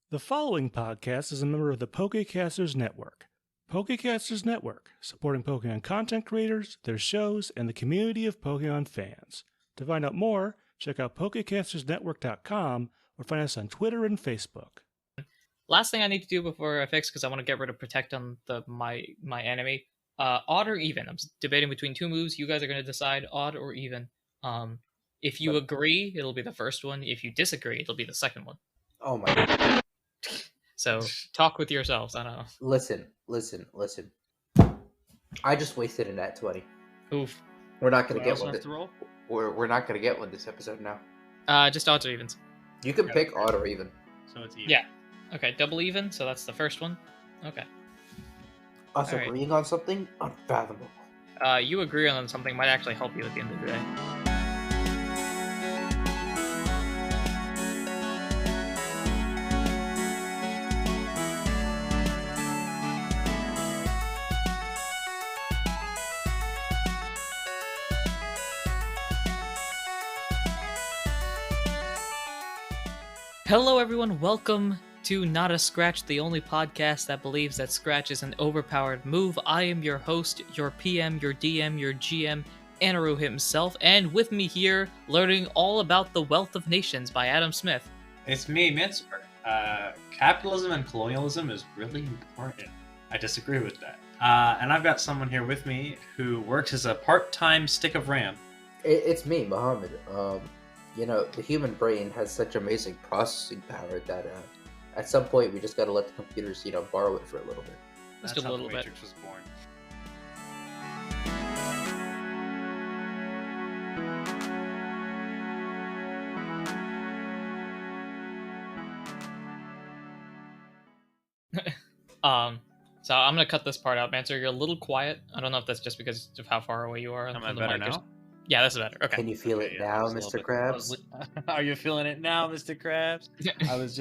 The following podcast is a member of the Pokecasters Network. Pokecasters Network, supporting Pokemon content creators, their shows, and the community of Pokemon fans. To find out more, check out PokecastersNetwork.com or find us on Twitter and Facebook. Last thing I need to do before I fix, because I want to get rid of Protect on my enemy. Odd or even. I'm debating between two moves. You guys are going to decide odd or even. If you agree, it'll be the first one. If you disagree, it'll be the second one. Oh my god. So talk with yourselves. I don't know. Listen. I just wasted a nat 20. Oof. We're not gonna I get also one. have to roll? We're not gonna get one this episode now. Just odds or evens. You can Yeah, pick okay. odd or even. So it's even. Yeah. Okay, double even. So that's the first one. Okay. Us Alright. agreeing on something unfathomable. You agree on something might actually help you at the end of the day. Hello, everyone. Welcome to Not a Scratch, the only podcast that believes that Scratch is an overpowered move. I am your host, your PM, your DM, your GM, Anirudh himself, and with me here, learning all about the Wealth of Nations by Adam Smith. It's me, Mansour. Capitalism and colonialism is really important. I disagree with that. And I've got someone here with me who works as a part-time stick of RAM. It's me, Muhammad. The human brain has such amazing processing power that at some point we just gotta let the computers, borrow it for a little bit. Just That's a how little the bit. Matrix was born. So I'm gonna cut this part out, Mansour. You're a little quiet. I don't know if that's just because of how far away you are. Am I from the better mic or- now? Yeah, this is better. Okay. Can you feel it Okay, yeah, now, just a little Mr. bit. Krabs? Are you feeling it now, Mr. Krabs? I was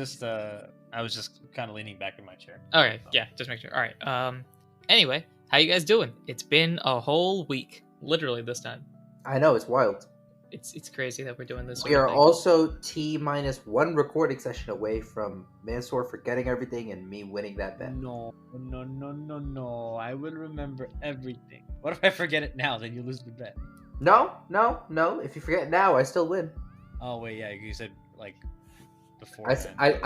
just kind of leaning back in my chair. Okay, So. yeah, just make sure. All right. Anyway, how you guys doing? It's been a whole week, literally this time. I know, it's wild. It's crazy that we're doing this. We sort of are thing. also T-1 recording session away from Mansour forgetting everything and me winning that bet. No. I will remember everything. What if I forget it now? Then you lose the bet. No. If you forget now, I still win. Oh wait, yeah, you said like before. I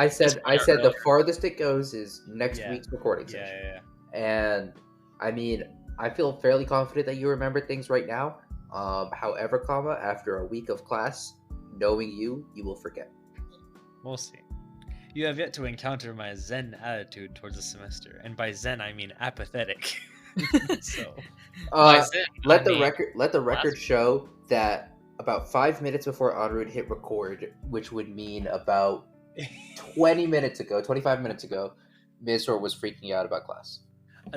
said the farthest it goes is next Yeah. week's recording Yeah, session. yeah. And I mean, I feel fairly confident that you remember things right now. However, after a week of class, knowing you will forget. We'll see. You have yet to encounter my Zen attitude towards the semester, and by Zen I mean apathetic. So Let the record show that about 5 minutes before Anirudh hit record, which would mean about 25 minutes ago, Mansour was freaking out about class.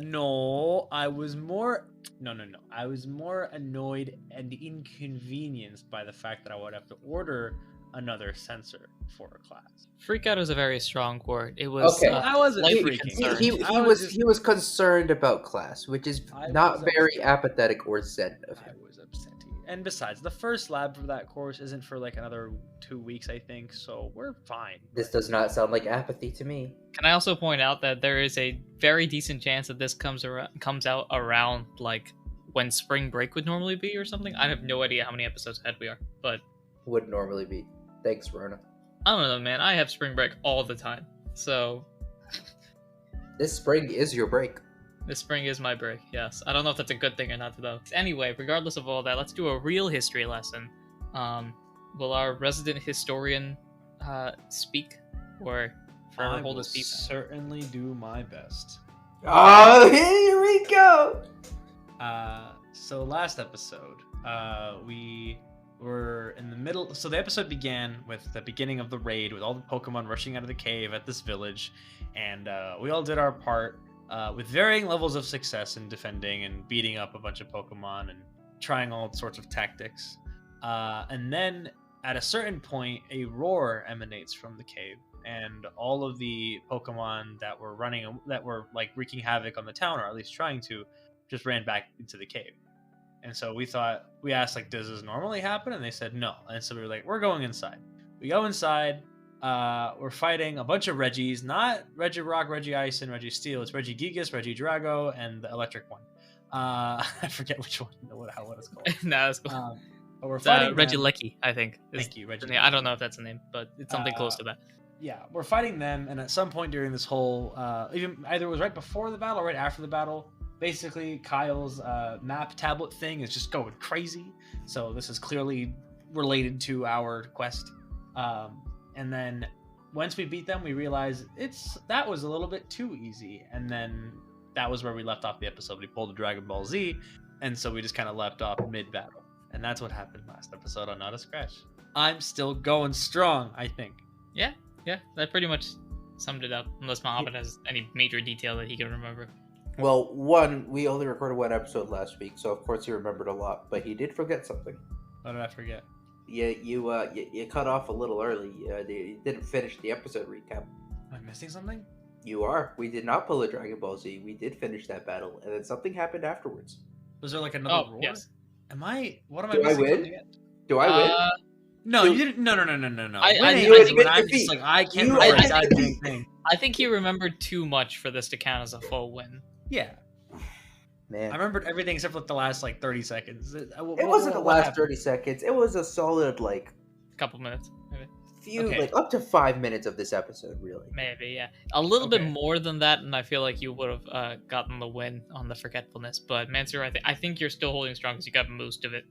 No, I was more. No. I was more annoyed and inconvenienced by the fact that I would have to order another sensor for a class. Freak out is a very strong word. It was. Okay. I wasn't slightly freaking. concerned. He was concerned about class, which is I not was very upset. apathetic or zen of I him. was upset. And besides, the first lab for that course isn't for like another 2 weeks, I think. So we're fine. This does not sound like apathy to me. Can I also point out that there is a very decent chance that this comes out around like when spring break would normally be or something? I have no idea how many episodes ahead we are, but Would normally be. Thanks, Rona. I don't know, man. I have spring break all the time, so This spring is your break. this spring is my break. Yes, I don't know if that's a good thing or not, though. Anyway, regardless of all that, let's do a real history lesson. Will our resident historian speak or forever I hold will his peace? certainly do my best. Oh, here we go! So last episode, we were in the middle. So the episode began with the beginning of the raid, with all the Pokemon rushing out of the cave at this village, and we all did our part with varying levels of success in defending and beating up a bunch of Pokemon and trying all sorts of tactics. And then at a certain point, a roar emanates from the cave, and all of the Pokemon that were like wreaking havoc on the town, or at least trying to, just ran back into the cave. And so we asked, like, does this normally happen? And they said no. And so we were like, we're going inside. We go inside. we're fighting a bunch of Reggies, not Reggie Rock, Reggie Ice, and Reggie Steel. It's Reggie Gigas, Reggie Drago, and the electric one. I forget which one, what it's called. No, that's cool. But we're fighting Reggie them. Lecky, I think. Thank you, Reggie. I don't know if that's a name, but it's something close to that. Yeah, we're fighting them, and at some point during this whole, even either it was right before the battle or right after the battle, basically Kyle's map tablet thing is just going crazy. So this is clearly related to our quest. And then once we beat them, we realize that was a little bit too easy. And then that was where we left off the episode. We pulled the Dragon Ball Z, and so we just kind of left off mid-battle. And that's what happened last episode on Not a Scratch. I'm still going strong, I think. Yeah, that pretty much summed it up, unless Mohammed has any major detail that he can remember. Well, one, we only recorded one episode last week, so of course he remembered a lot, but he did forget something. What did I forget? Yeah, you cut off a little early. You didn't finish the episode recap. Am I missing something? You are. We did not pull a Dragon Ball Z. We did finish that battle, and then something happened afterwards. Was there like another roar? Yes. What am I Do I missing? win? Do I win? No, you didn't. No. I can't remember I exactly anything. I think he remembered too much for this to count as a full win. Yeah. Man. I remembered everything except for the last 30 seconds. It wasn't the last 30 seconds. It was a solid A couple minutes, maybe. few, up to 5 minutes of this episode, really. Maybe, yeah. A little bit more than that, and I feel like you would have gotten the win on the forgetfulness. But Mansour, I think you're still holding strong because you got most of it.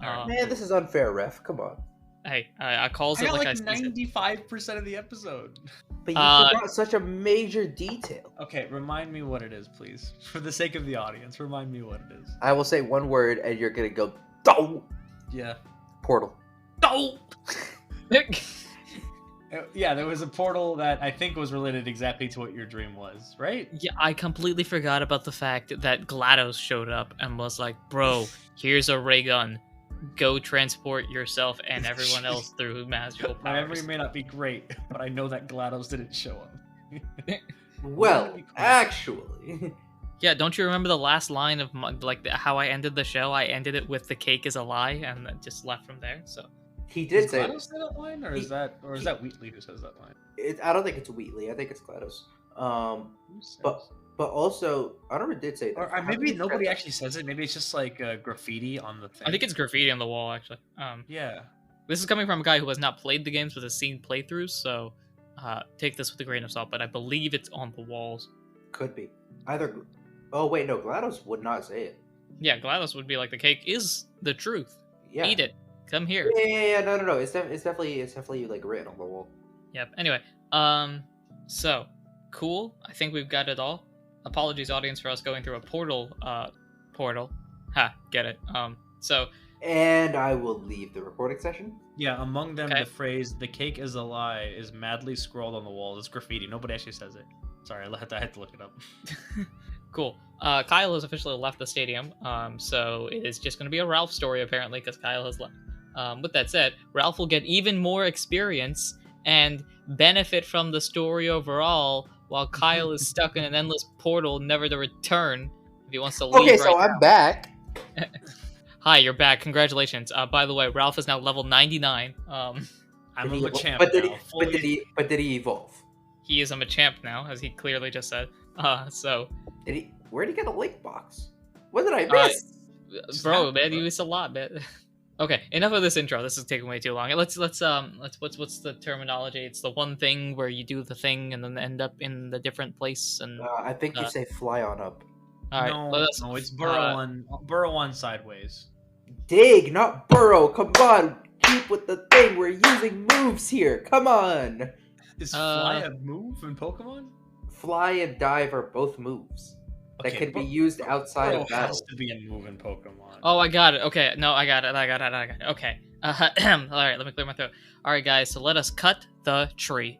Man, this is unfair, ref. Come on. Hey, I calls I it got like I 95% of the episode. But you forgot such a major detail. Okay, remind me what it is, please. For the sake of the audience, remind me what it is. I will say one word, and you're gonna go, "Doh!" Yeah. Portal. Doh! Yeah, there was a portal that I think was related exactly to what your dream was, right? Yeah, I completely forgot about the fact that GLaDOS showed up and was like, bro, here's a ray gun. Go transport yourself and everyone else through magical powers. My memory may not be great, but I know that GLaDOS didn't show up. Well, actually... Yeah, don't you remember the last line of how I ended the show? I ended it with "the cake is a lie" and then just left from there. So he did say GLaDOS say that line, or is that Wheatley who says that line? I don't think it's Wheatley. I think it's GLaDOS. But also, Anirudh did say that. Or maybe nobody actually says it. Maybe it's just graffiti on the thing. I think it's graffiti on the wall, actually. Yeah. This is coming from a guy who has not played the games but has seen playthroughs, so take this with a grain of salt. But I believe it's on the walls. Could be either. Oh wait, no, GLaDOS would not say it. Yeah, GLaDOS would be like, the cake is the truth. Yeah. Eat it. Come here. Yeah. No. It's definitely written on the wall. Yep. Anyway, so cool. I think we've got it all. Apologies, audience, for us going through a portal. Ha, get it. And I will leave the recording session. Yeah, among them, the phrase "the cake is a lie" is madly scrawled on the wall. It's graffiti. Nobody actually says it. Sorry, I had to look it up. Cool. Kyle has officially left the stadium, so it is just going to be a Ralph story, apparently, because Kyle has left. With that said, Ralph will get even more experience and benefit from the story overall, while Kyle is stuck in an endless portal, never to return, if he wants to leave. Okay, so I'm back. Hi, you're back. Congratulations. By the way, Ralph is now level 99. I'm a Machamp but did he evolve? He is a Machamp now, as he clearly just said. Where did he get a link box? What did I miss? Bro, man, you missed a lot, man. Okay, enough of this intro. This is taking way too long. Let's what's the terminology? It's the one thing where you do the thing and then end up in the different place. And I think you say fly on up. All right, no, it's burrow on sideways. Dig, not burrow. Come on, keep with the thing. We're using moves here. Come on. Is fly a move in Pokemon? Fly and dive are both moves that can be used outside of battle. Has to be a move in Pokemon. Oh, I got it. Okay, no, I got it. Okay. All right, let me clear my throat. All right, guys, so let us cut the tree.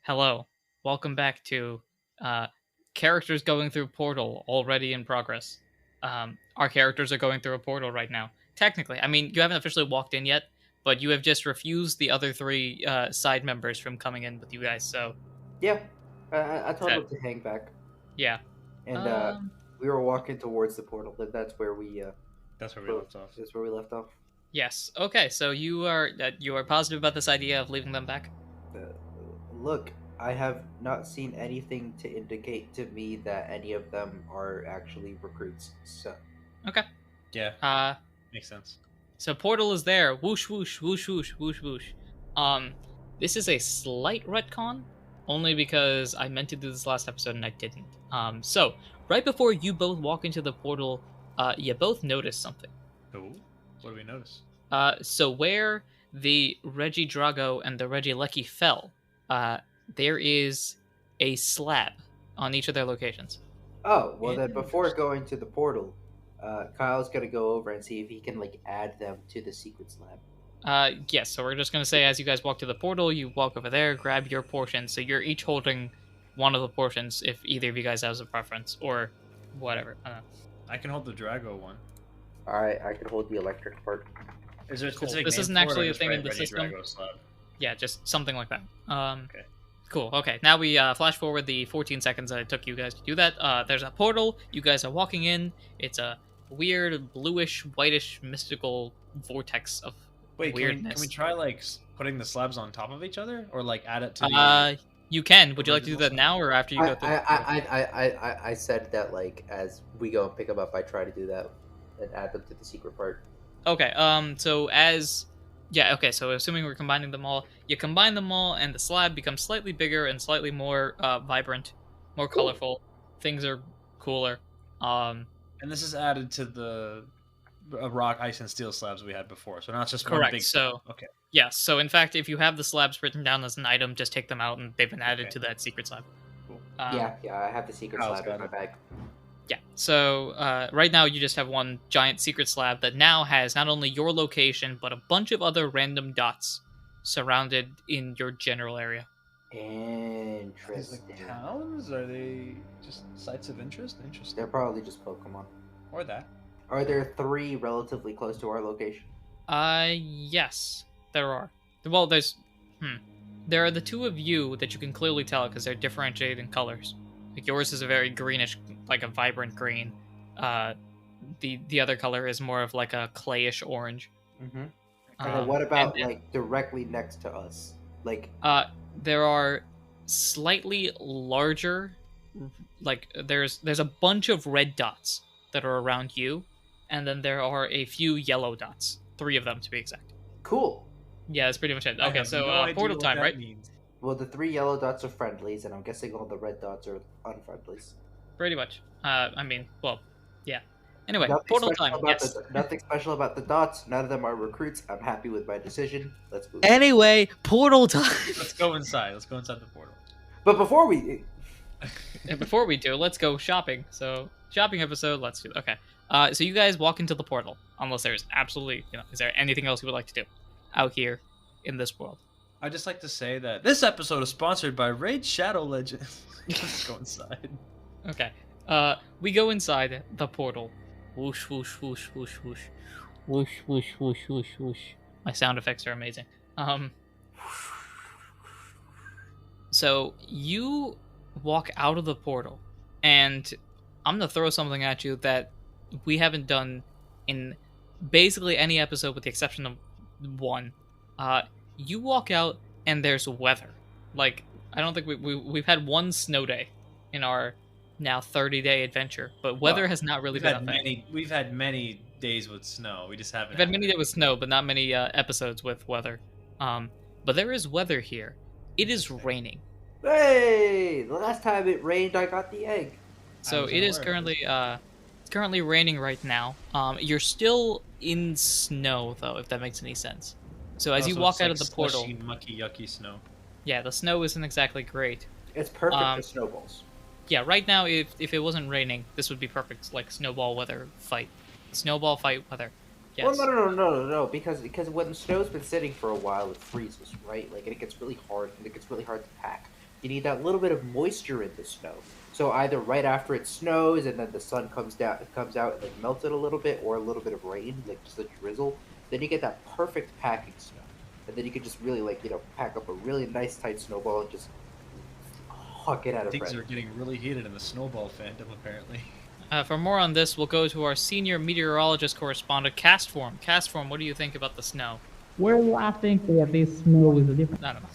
Hello. Welcome back to characters going through portal already in progress. Our characters are going through a portal right now. Technically, I mean, you haven't officially walked in yet, but you have just refused the other three side members from coming in with you guys, so... Yeah, I told them to hang back. Yeah. And we were walking towards the portal. That's where we. That's where we left off. That's where we left off. Yes. Okay. So you are positive about this idea of leaving them back? Look, I have not seen anything to indicate to me that any of them are actually recruits. So. Okay. Yeah. Makes sense. So portal is there. Whoosh whoosh whoosh whoosh whoosh whoosh. This is a slight retcon, only because I meant to do this last episode and I didn't. So right before you both walk into the portal, you both notice something. Oh, what do we notice? So where the Reggie Drago and the Reggie Lecky fell, there is a slab on each of their locations. Oh, well then before going to the portal, Kyle's gonna go over and see if he can add them to the secret slab. Yes, so we're just gonna say as you guys walk to the portal, you walk over there, grab your portion. So you're each holding one of the portions if either of you guys has a preference or whatever. I can hold the Drago one. Alright, I can hold the electric part. Is there a Cool. specific This name isn't for it, actually or a just thing write in the Reggie system. Drago slab? Yeah, just something like that. Okay. Cool. Okay, now we flash forward the 14 seconds that it took you guys to do that. There's a portal. You guys are walking in. It's a weird, bluish, whitish, mystical vortex of Wait, weirdness. can we try putting the slabs on top of each other, or add it to the? You can. Would you like to do original that now or after you go through? I said that as we go and pick them up, I try to do that and add them to the secret part. Okay. So so assuming we're combining them all, you combine them all, and the slab becomes slightly bigger and slightly more vibrant, more colorful. Things are cooler. And this is added to the rock, ice, and steel slabs we had before, so not just one Correct. big. So okay. Yes. So in fact, if you have the slabs written down as an item, just take them out, and they've been added to that secret slab. Cool. Yeah, I have the secret Kyle's slab in got my it. bag. Yeah. So right now you just have one giant secret slab that now has not only your location but a bunch of other random dots surrounded in your general area. Interesting. Towns? Are they just sites of interest? Interesting. They're probably just Pokemon. Or that. Are there 3 relatively close to our location? Yes, there are. Well, there are the 2 of you that you can clearly tell because they're differentiated in colors. Like yours is a very greenish, like a vibrant green. The other color is more of like a clayish orange. Mm-hmm. And what about directly next to us? There are slightly larger, there's a bunch of red dots that are around you, and then there are a few yellow dots. 3 of them to be exact. Cool. Yeah, that's pretty much it. I Okay, have so no idea portal what time, that right? means. Well, the 3 yellow dots are friendlies, and I'm guessing all the red dots are unfriendlies. Pretty much. Yeah. Anyway, portal time. Yes. Nothing special about the dots. None of them are recruits. I'm happy with my decision. Let's move. Anyway, portal time. Let's go inside. Let's go inside the portal. But before we... And before we do, let's go shopping. So, shopping episode, let's do it. Okay. So you guys walk into the portal, unless there's absolutely, is there anything else you would like to do out here in this world? I'd just like to say that this episode is sponsored by Raid Shadow Legends. Let's go inside. Okay. We go inside the portal. Whoosh, whoosh, whoosh, whoosh, whoosh. Whoosh, whoosh, whoosh, whoosh, whoosh. My sound effects are amazing. So you walk out of the portal, and I'm gonna throw something at you that we haven't done in basically any episode with the exception of one. You walk out and there's weather. I don't think we've had one snow day in our now 30-day adventure, but weather has not really been a thing. We've had many days with snow. We just haven't. We've had many days with snow, but not many episodes with weather. But there is weather here. It is raining. Hey! The last time it rained, I got the egg. So it is currently raining right now. You're still in snow, though, if that makes any sense. So as you walk out of the portal, slushy, mucky, yucky snow. Yeah, the snow isn't exactly great. It's perfect for snowballs. Yeah, right now, if it wasn't raining, this would be perfect, snowball weather fight. Snowball fight weather. Yes. Well, no, because when snow's been sitting for a while, it freezes, right? And it gets really hard, and it gets really hard to pack. You need that little bit of moisture in the snow. So either right after it snows and then the sun comes out and melts it a little bit, or a little bit of rain, just a drizzle, then you get that perfect packing snow. And then you can just really pack up a really nice tight snowball and just Oh, get out of Things breath. are getting really heated in the snowball fandom, apparently. For more on this, we'll go to our senior meteorologist correspondent, Castform. Castform, what do you think about the snow? Well, I think that this snow is a different. I don't know.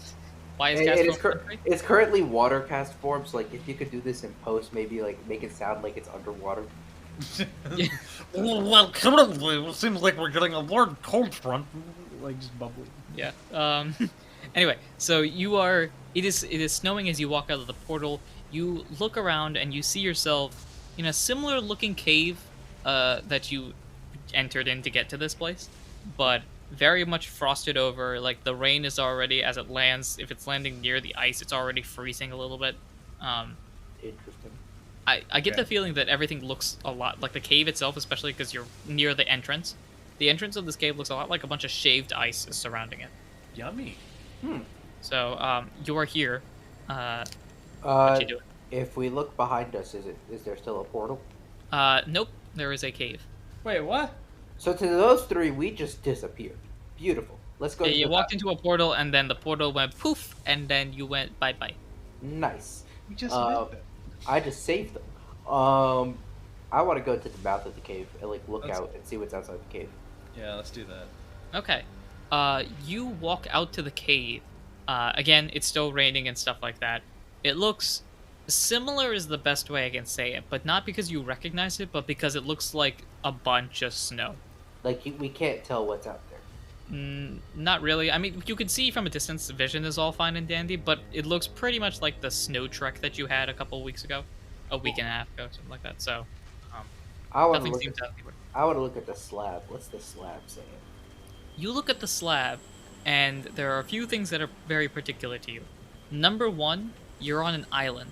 Why is It is Castform country? it's currently watercast form, so like if you could do this in post, maybe like make it sound like it's underwater. Well, currently, it seems like we're getting a large cold front. Like, just bubbling. Yeah. Anyway, so it is snowing as you walk out of the portal. You look around and you see yourself in a similar looking cave that you entered in to get to this place, but very much frosted over. Like the rain is already, as it lands, if it's landing near the ice, it's already freezing a little bit. Interesting. I get Okay. the feeling that everything looks a lot like the cave itself, especially because you're near the entrance. The entrance of this cave looks a lot like a bunch of shaved ice is surrounding it. Yummy. So you are here. What you doing? If we look behind us, is there still a portal? Nope. There is a cave. Wait, what? So to those three, we just disappeared. Beautiful. Let's go. Yeah, to you the walked back. into a portal, and then the portal went poof, and then you went bye bye. Nice. We just Uh, met them. I just saved them. I want to go to the mouth of the cave and like look Let's- out and see what's outside the cave. Yeah, let's do that. Okay. You walk out to the cave. Again, it's still raining and stuff like that. It looks similar is the best way I can say it, but not because you recognize it, but because it looks like a bunch of snow. Like we can't tell what's out there. Not really. I mean, you can see from a distance, the vision is all fine and dandy, but it looks pretty much like the snow trek that you had a couple weeks ago, a week and a half ago, something like that. So, I want to nothing look. seems out of the ordinary. I want to look at the slab. What's the slab saying? You look at the slab, and there are a few things that are very particular to you. Number one, you're on an island.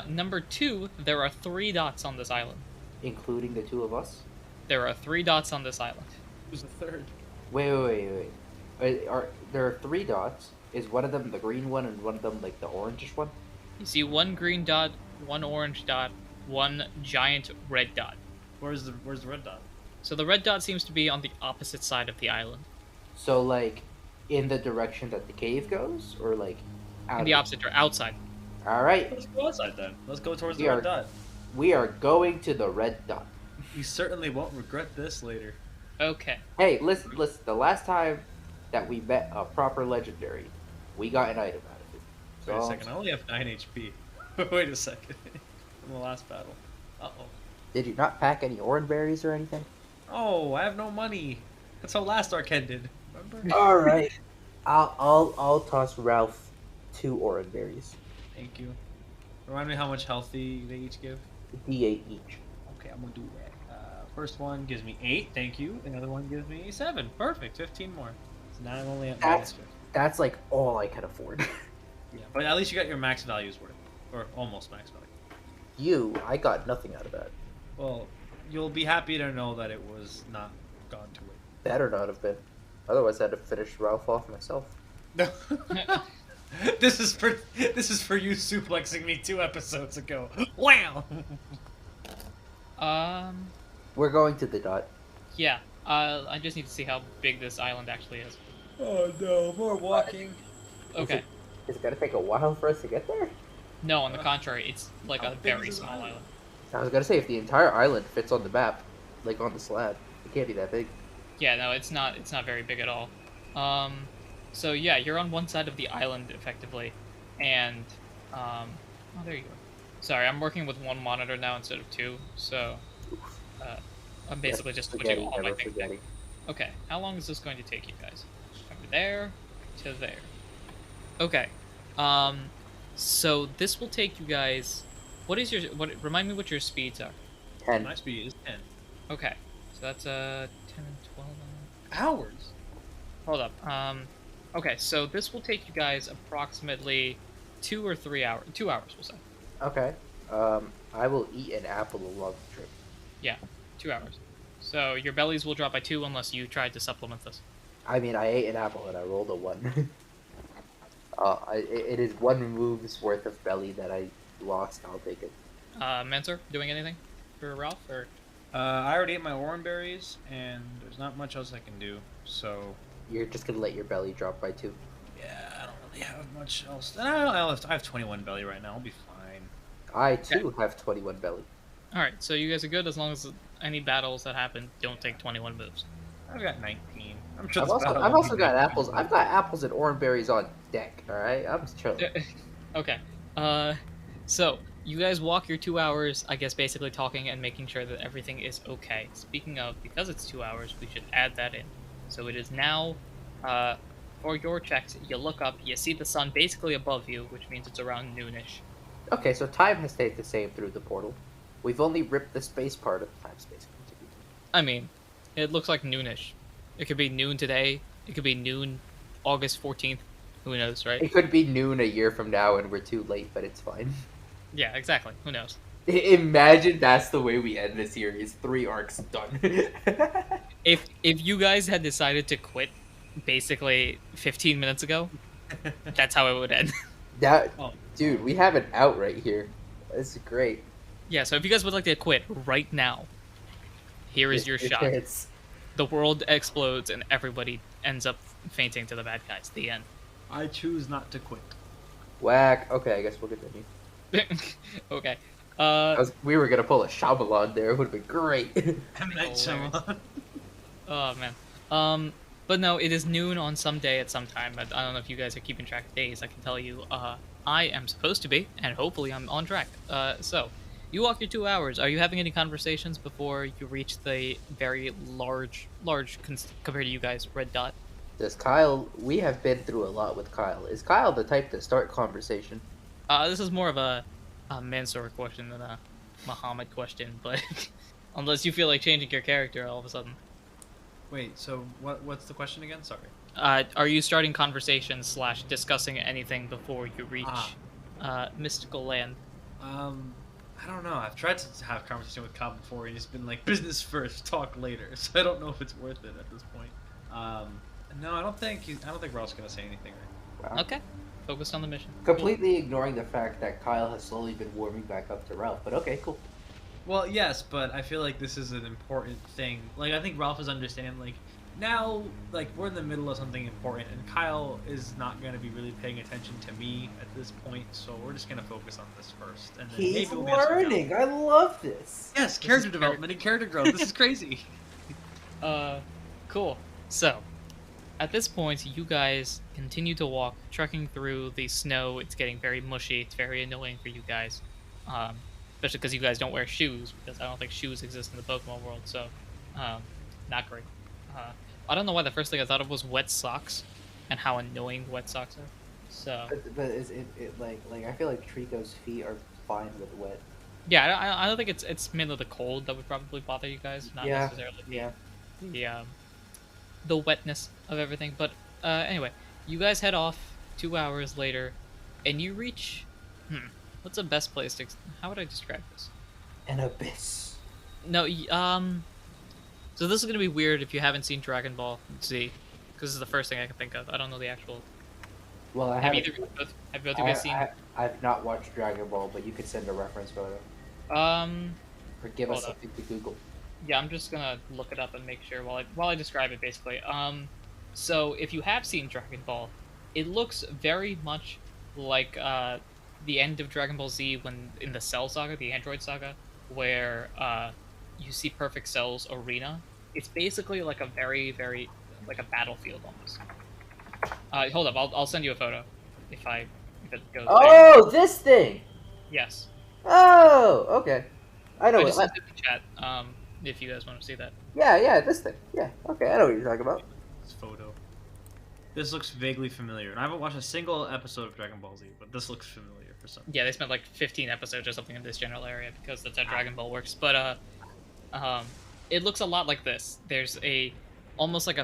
Number two, there are 3 dots on this island. Including the two of us. There are 3 dots on this island. Who's the third? Wait. Are there are 3 dots? Is one of them the green one and one of them like the orangish one? You see 1 green dot, 1 orange dot, 1 giant red dot. Where's the red dot? So the red dot seems to be on the opposite side of the island. So like in the direction that the cave goes, or like out In the of- opposite direction, outside. All right, Let's go outside then. Let's go towards the We red are- dot. we are going to the red dot. You certainly won't regret this later. Okay. Hey, listen. The last time that we met a proper legendary, we got an item out of it. Wait a So, second, I only have 9 HP. Wait a second. From the last battle. Uh-oh. did you not pack any orange berries or anything? Oh, I have no money. That's how last arc ended. Remember? All right. I'll toss Ralph 2 orange berries. Thank you. Remind me how much health they each give. D8 each. Okay, I'm gonna do that. First one gives me 8, thank you. The other one gives me 7. Perfect, 15 more. So now I'm only at That's- minus 50. That's like all I can afford. Yeah, but at least you got your max values worth. Or almost max value. I got nothing out of that. Well, you'll be happy to know that it was not gone to Better not have been. Otherwise, I'd have finished Ralph off myself. it. This is for you suplexing me 2 episodes ago. Wow. We're going to the dot. Yeah. I just need to see how big this island actually is. Oh no, more walking. Okay. Is it gonna take a while for us to get there? No, on the contrary, it's like How a big very is this small island? island. I was gonna say if the entire island fits on the map, like on the slab, it can't be that big. Yeah, no, it's not very big at all. So yeah, you're on one side of the island effectively, and oh, there you go. Sorry, I'm working with 1 monitor now instead of 2, so I'm basically just switching Forgetting, all my never things. forgetting. Okay, how long is this going to take you guys? From there to there. Okay, so this will take you guys. Remind me what your speeds are. 10. My speed is 10 Okay, so that's 10 and 12. hours. Hold up. Okay, so this will take you guys approximately 2 or 3 hours. 2 hours, we'll say. Okay. I will eat an apple along the trip. Yeah, 2 hours. So your bellies will drop by 2 unless you tried to supplement this. I mean, I ate an apple and I rolled a 1. It is 1 move's worth of belly that I lost. I'll take it. Mansour, doing anything for Ralph? Or I already ate my orange berries, and there's not much else I can do. So You're just gonna let your belly drop by 2. yeah, I don't really have much else. And I have 21 belly right now. I'll be fine. I too have 21 belly. All right, so you guys are good as long as any battles that happen don't take 21 moves. I've got 19. I'm sure I've also got apples. I've got apples and orange berries on deck. All right, I'm just chilling. Okay. So you guys walk your 2 hours, I guess, basically talking and making sure that everything is okay. Speaking of, because it's 2 hours, we should add that in. So it is now, for your checks, you look up, you see the sun basically above you, which means it's around noonish. Okay, so time has stayed the same through the portal. We've only ripped the space part of time-space. I mean, it looks like noonish. It could be noon today. It could be noon August 14th. Who knows, right? It could be noon a year from now and we're too late, but it's fine. Yeah, exactly. Who knows? Imagine that's the way we end the series. 3 arcs done. If you guys had decided to quit basically 15 minutes ago, that's how it would end. Dude, we have an out right here. This is great. Yeah, so if you guys would like to quit right now, here is your shot. The world explodes and everybody ends up fainting to the bad guys. The end. I choose not to quit. Whack. Okay, I guess we'll continue. Okay. We were gonna pull a Shyamalan there. It would have been great. Oh man. But no, it is noon on some day at some time. I don't know if you guys are keeping track of days. I can tell you, I am supposed to be, and hopefully I'm on track. So, you walk your 2 hours. Are you having any conversations before you reach the very large compared to you guys, red dot? Does Kyle... We have been through a lot with Kyle. Is Kyle the type to start conversation? This is more of a Mansour question than a Muhammad question, but unless you feel like changing your character all of a sudden. Wait, so what's the question again? Sorry. Are you starting conversations / discussing anything before you reach mystical land? I don't know. I've tried to have a conversation with Kyle before, and he's been like, business first, talk later. So I don't know if it's worth it at this point. No, I don't think Ralph's gonna say anything. Wow. Okay. Focused on the mission. Completely ignoring the fact that Kyle has slowly been warming back up to Ralph, but okay, cool. Well, yes, but I feel like this is an important thing. Like, I think Ralph is understanding, like, now, like, we're in the middle of something important, and Kyle is not going to be really paying attention to me at this point, so we're just going to focus on this first. And then He's maybe learning! I love this! Yes, character development and character growth. This is crazy. Cool. So, at this point, you guys continue to walk, trekking through the snow. It's getting very mushy. It's very annoying for you guys. Especially because you guys don't wear shoes, because I don't think shoes exist in the Pokemon world, so, not great. I don't know why the first thing I thought of was wet socks, and how annoying wet socks are. So. But is it like I feel like Trico's feet are fine with wet. Yeah, I don't think it's mainly the cold that would probably bother you guys, not necessarily the wetness of everything. But anyway, you guys head off 2 hours later, and you reach. What's the best place to? How would I describe this? An abyss. No, so this is gonna be weird if you haven't seen Dragon Ball Z, because this is the first thing I can think of. I don't know the actual. Well, have both of you guys seen? I've not watched Dragon Ball, but you could send a reference photo. Or give us something to Google. Yeah, I'm just gonna look it up and make sure while I describe it basically. So if you have seen Dragon Ball, it looks very much like the end of Dragon Ball Z when in the Cell Saga, the Android Saga, where you see Perfect Cell's arena. It's basically like a very like a battlefield almost. Hold up, I'll send you a photo if it goes. Oh, this thing. Yes. Oh, okay. I know. I just sent it in the chat. If you guys want to see that. Yeah, this thing. Yeah, okay, I know what you're talking about. This photo. This looks vaguely familiar, and I haven't watched a single episode of Dragon Ball Z, but this looks familiar for some reason. Yeah, they spent like 15 episodes or something in this general area because that's how Dragon Ball works. But it looks a lot like this. There's almost like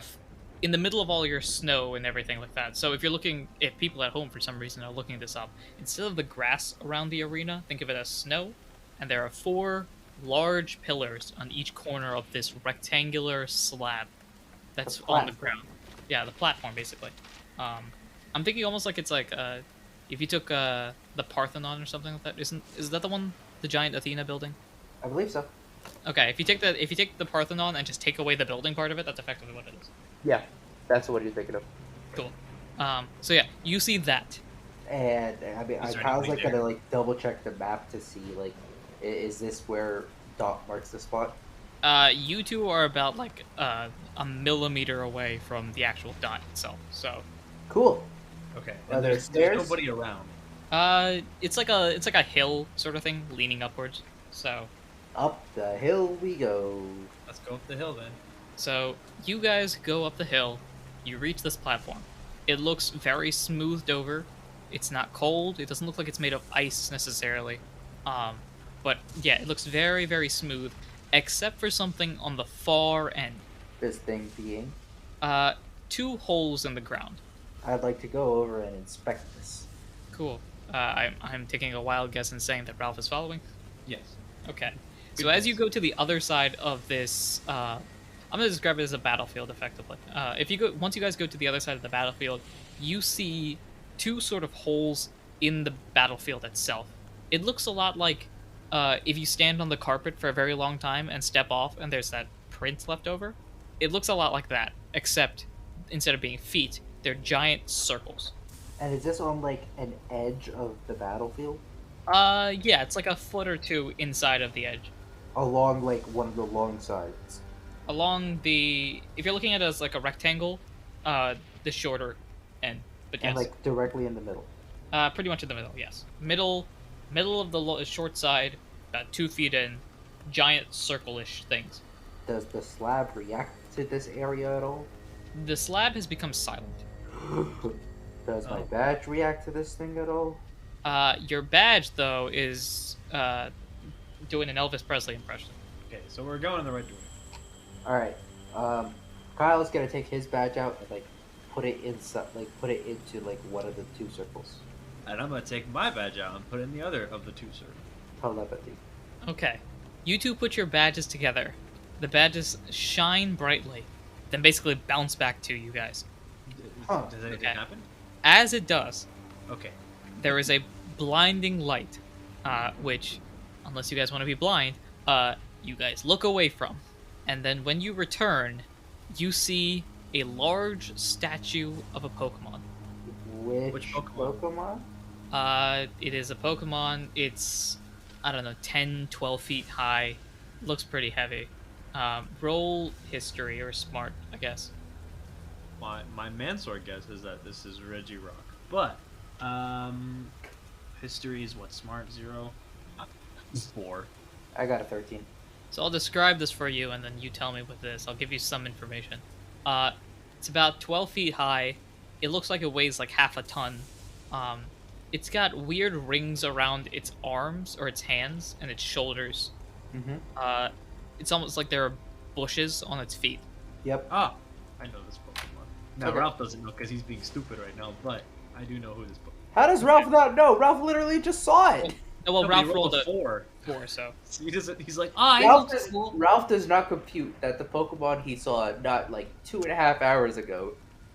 in the middle of all your snow and everything like that. So if people at home for some reason are looking this up, instead of the grass around the arena, think of it as snow, and there are 4 large pillars on each corner of this rectangular slab that's on the ground. Yeah, the platform basically. I'm thinking almost like it's like if you took the Parthenon or something like that. Is that the one, the giant Athena building? I believe so. Okay, if you take the Parthenon and just take away the building part of it, that's effectively what it is. Yeah, that's what you're thinking of. Cool. So yeah, you see that. And I mean, Is there Kyle's anything like gonna there? like double check the map to see like, is this where dot marks the spot? You two are about like a millimeter away from the actual dot itself. So, Cool. Okay. Are And there there's stairs? nobody around. it's like a hill sort of thing, leaning upwards. So, Up the hill we go. Let's go up the hill then. so you guys go up the hill. You reach this platform. It looks very smoothed over. It's not cold. It doesn't look like it's made of ice necessarily. But yeah, it looks very, very smooth, except for something on the far end. This thing being, Two holes in the ground. I'd like to go over and inspect this. Cool. I'm taking a wild guess and saying that Ralph is following. Yes. Okay. Good So as you guess. go to the other side of this, I'm gonna describe it as a battlefield, effectively. Once you guys go to the other side of the battlefield, you see two sort of holes in the battlefield itself. It looks a lot like if you stand on the carpet for a very long time and step off, and there's that print left over. It looks a lot like that, except instead of being feet, they're giant circles. And is this on like an edge of the battlefield? Yeah, it's like a foot or two inside of the edge. Along like one of the long sides. Along the, if you're looking at it as like a rectangle, the shorter end. But yes, And like directly in the middle. pretty much in the middle. Yes, middle of the short side, about 2 feet in, giant circle-ish things. Does the slab react to this area at all? The slab has become silent. Does my Oh. badge react to this thing at all? Your badge though is doing an Elvis Presley impression. Okay, so we're going in the right direction. Alright. Kyle's gonna take his badge out and like put it inside, like put it into like one of the two circles. And I'm gonna take my badge out and put it in the other of the two circles. Telepathy. Okay, you two put your badges together. The badges shine brightly, then basically bounce back to you guys. Huh. Does anything Okay. happen? As it does, Okay. there is a blinding light, which, unless you guys want to be blind, you guys look away from. And then when you return, you see a large statue of a Pokemon. Which Pokemon? Pokemon? It is a Pokemon. It's, I don't know, 10, 12 feet high. Looks pretty heavy. Roll history or smart, I guess. My Mansour guess is that this is Regirock. But, history is what, smart 0? 4. I got a 13. So I'll describe this for you, and then you tell me what this. I'll give you some information. It's about 12 feet high. It looks like it weighs like half a ton. It's got weird rings around its arms or its hands and its shoulders. Mm-hmm. It's almost like there are bushes on its feet. Yep. Ah, I know this Pokemon. Now, Okay. Ralph doesn't know because he's being stupid right now, but I do know who this Pokemon How does Ralph not know? Ralph literally just saw it. Well, No, but he Ralph rolled a 4. 4, so. He doesn't. He's like, I Ralph know does, this. Ralph does not compute that the Pokemon he saw not like 2.5 hours ago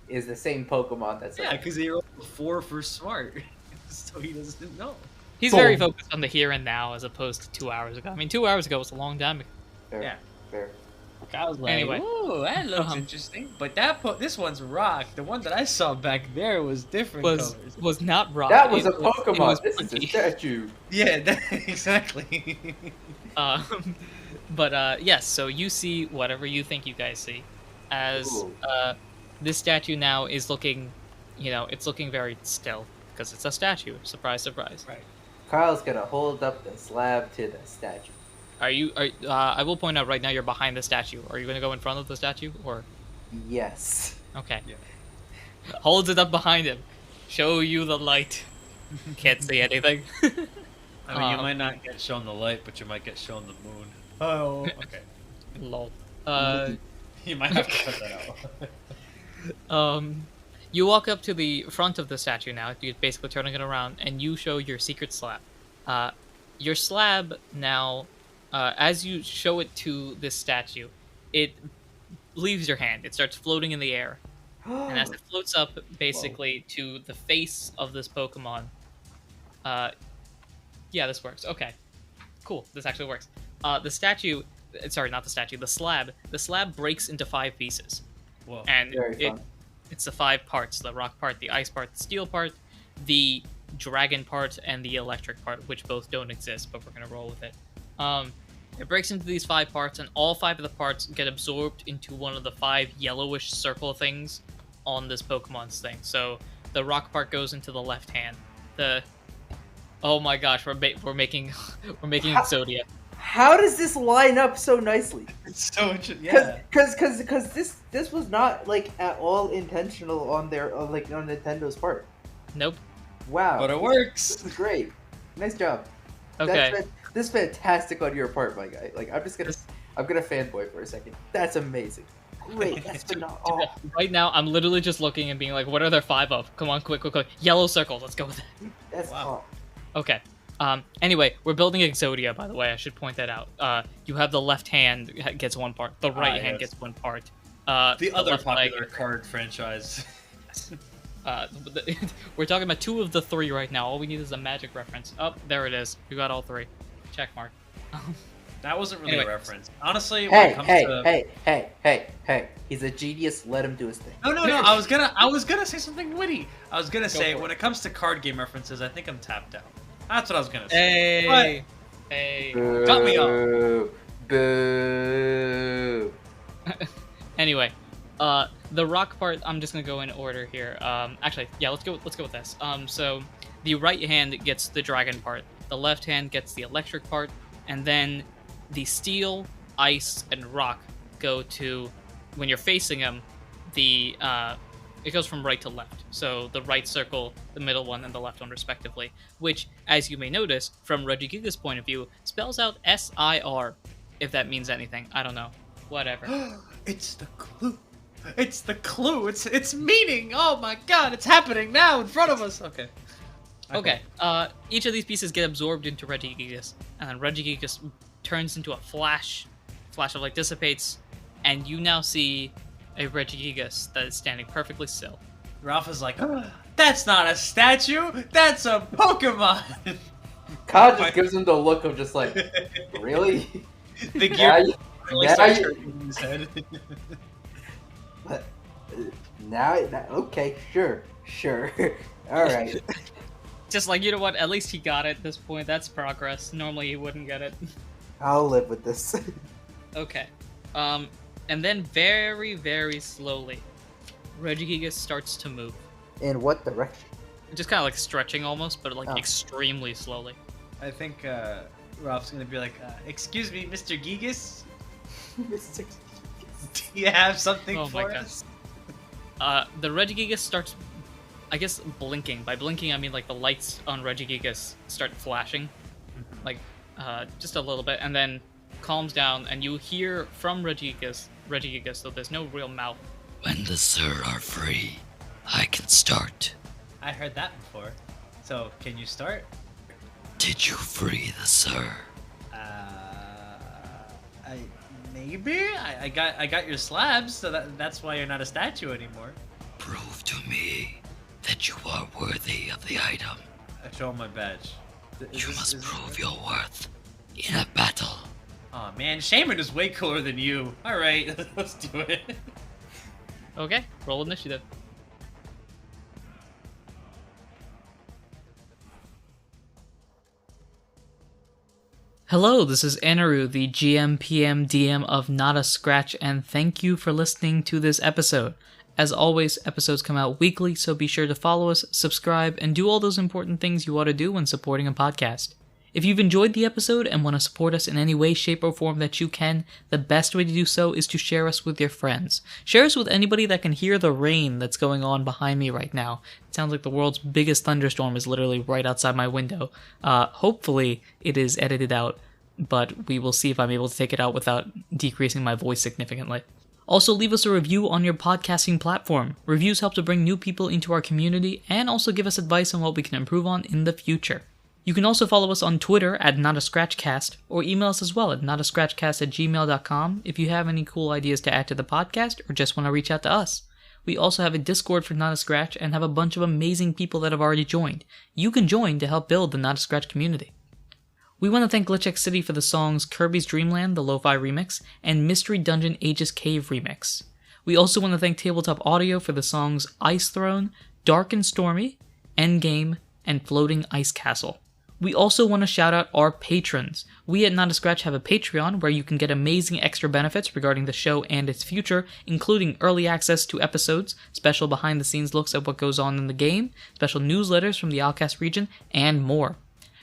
is the same Pokemon that's Yeah, like, because he rolled a 4 for smart, so he doesn't know. He's Boom. very focused on the here and now as opposed to 2 hours ago. I mean, 2 hours ago was a long time ago. fair, Yeah. fair. I was like, Anyway. ooh, that looks interesting. But this one's rock. The one that I saw back there was different colors. Was not rock. That was a It Pokemon. was This is a punky. statue. Yeah, exactly. Yes, so you see whatever you think you guys see. As Ooh. this statue now is looking, it's looking very still because it's a statue. Surprise, surprise. Right. Kyle's gonna hold up the slab to the statue. I will point out right now you're behind the statue. Are you going to go in front of the statue or? Yes. Okay. Yeah. Holds it up behind him. Show you the light. Can't see anything. I mean, you might not get shown the light, but you might get shown the moon. Oh, okay. Lol. You might have to cut that out. You walk up to the front of the statue now. You're basically turning it around, and you show your secret slab. Your slab now, as you show it to this statue, it leaves your hand. It starts floating in the air. And as it floats up, basically, to the face of this Pokemon, yeah, this works. Okay, cool. This actually works. The statue, sorry, not the statue. The slab breaks into 5 pieces, Whoa. and Very fun. It's the 5 parts: the rock part, the ice part, the steel part, the dragon part, and the electric part, which both don't exist, but we're gonna roll with it. It breaks into these 5 parts, and all 5 of the parts get absorbed into one of the 5 yellowish circle things on this Pokemon's thing. So the rock part goes into the left hand. Oh my gosh, we're making Exodia. How does this line up so nicely? It's so interesting. Yeah. Because this was not like at all intentional on their on Nintendo's part. Nope. Wow. But it works. This is great. Nice job. Okay. This is fantastic on your part, my guy. Like I'm gonna fanboy for a second. That's amazing. Great. That's phenomenal. Oh. Right now, I'm literally just looking and being like, what are there 5 of? Come on, quick. Yellow circles. Let's go with it. That's wow. Okay. Anyway, we're building Exodia, by the way. I should point that out. You have the left hand gets 1 part. The right hand gets 1 part. The other popular leg, card franchise. We're talking about 2 of the 3 right now. All we need is a magic reference. Oh, there it is. We got all 3. Check mark. That wasn't really a reference. Honestly, hey. He's a genius. Let him do his thing. No. I was gonna say something witty. I was gonna say when it comes to card game references, I think I'm tapped out. That's what I was gonna say. Hey. Cut me off. Boo. Anyway, the rock part, I'm just gonna go in order here. Actually, yeah, let's go with this. So the right hand gets the dragon part, the left hand gets the electric part, and then the steel, ice, and rock go to, when you're facing them, it goes from right to left. So the right circle, the middle one, and the left one respectively, which, as you may notice, from Regigiga's point of view, spells out SIR, if that means anything. I don't know. Whatever. It's the clue. It's the clue. It's meaning. Oh my god, it's happening now in front of us. Okay. Each of these pieces get absorbed into Regigigas, and then Regigigas turns into a flash of light dissipates, and you now see a Regigigas that is standing perfectly still. Ralph is like, that's not a statue, that's a Pokemon! Kyle just gives him the look of just like, really? The gear in his head. Now, okay, sure. Alright. Just like, you know what, at least he got it at this point. That's progress. Normally he wouldn't get it. I'll live with this. Okay. And then very, very slowly, Regigigas starts to move. In what direction? Just kind of like stretching almost, but like extremely slowly. I think Ralph's gonna be like, excuse me, Mr. Gigas? Mr. Gigas. Do you have something for us? The Regigigas starts, I guess, blinking. By blinking, I mean like the lights on Regigigas start flashing. Like, just a little bit, and then calms down, and you hear from Regigigas, though there's no real mouth. When the Sir are free, I can start. I heard that before. So, can you start? Did you free the Sir? I got your slabs, so that's why you're not a statue anymore. Prove to me that you are worthy of the item. I show him my badge. You must prove your worth in a battle. Aw, man, Shaman is way cooler than you. Alright, let's do it. Okay, roll initiative. Hello, this is Anirudh, the GM, PM, DM of Not a Scratch, and thank you for listening to this episode. As always, episodes come out weekly, so be sure to follow us, subscribe, and do all those important things you ought to do when supporting a podcast. If you've enjoyed the episode and want to support us in any way, shape, or form that you can, the best way to do so is to share us with your friends. Share us with anybody that can hear the rain that's going on behind me right now. It sounds like the world's biggest thunderstorm is literally right outside my window. Hopefully it is edited out, but we will see if I'm able to take it out without decreasing my voice significantly. Also, leave us a review on your podcasting platform. Reviews help to bring new people into our community and also give us advice on what we can improve on in the future. You can also follow us on Twitter at NotAScratchCast, or email us as well at notascratchcast@gmail.com if you have any cool ideas to add to the podcast or just want to reach out to us. We also have a Discord for Not a Scratch and have a bunch of amazing people that have already joined. You can join to help build the Not a Scratch community. We want to thank Glitchx City for the songs Kirby's Dream Land, the Lo-Fi remix, and Mystery Dungeon Aegis Cave remix. We also want to thank Tabletop Audio for the songs Ice Throne, Dark and Stormy, Endgame, and Floating Ice Castle. We also want to shout out our patrons. We at Not a Scratch have a Patreon where you can get amazing extra benefits regarding the show and its future, including early access to episodes, special behind-the-scenes looks at what goes on in the game, special newsletters from the Outcast region, and more.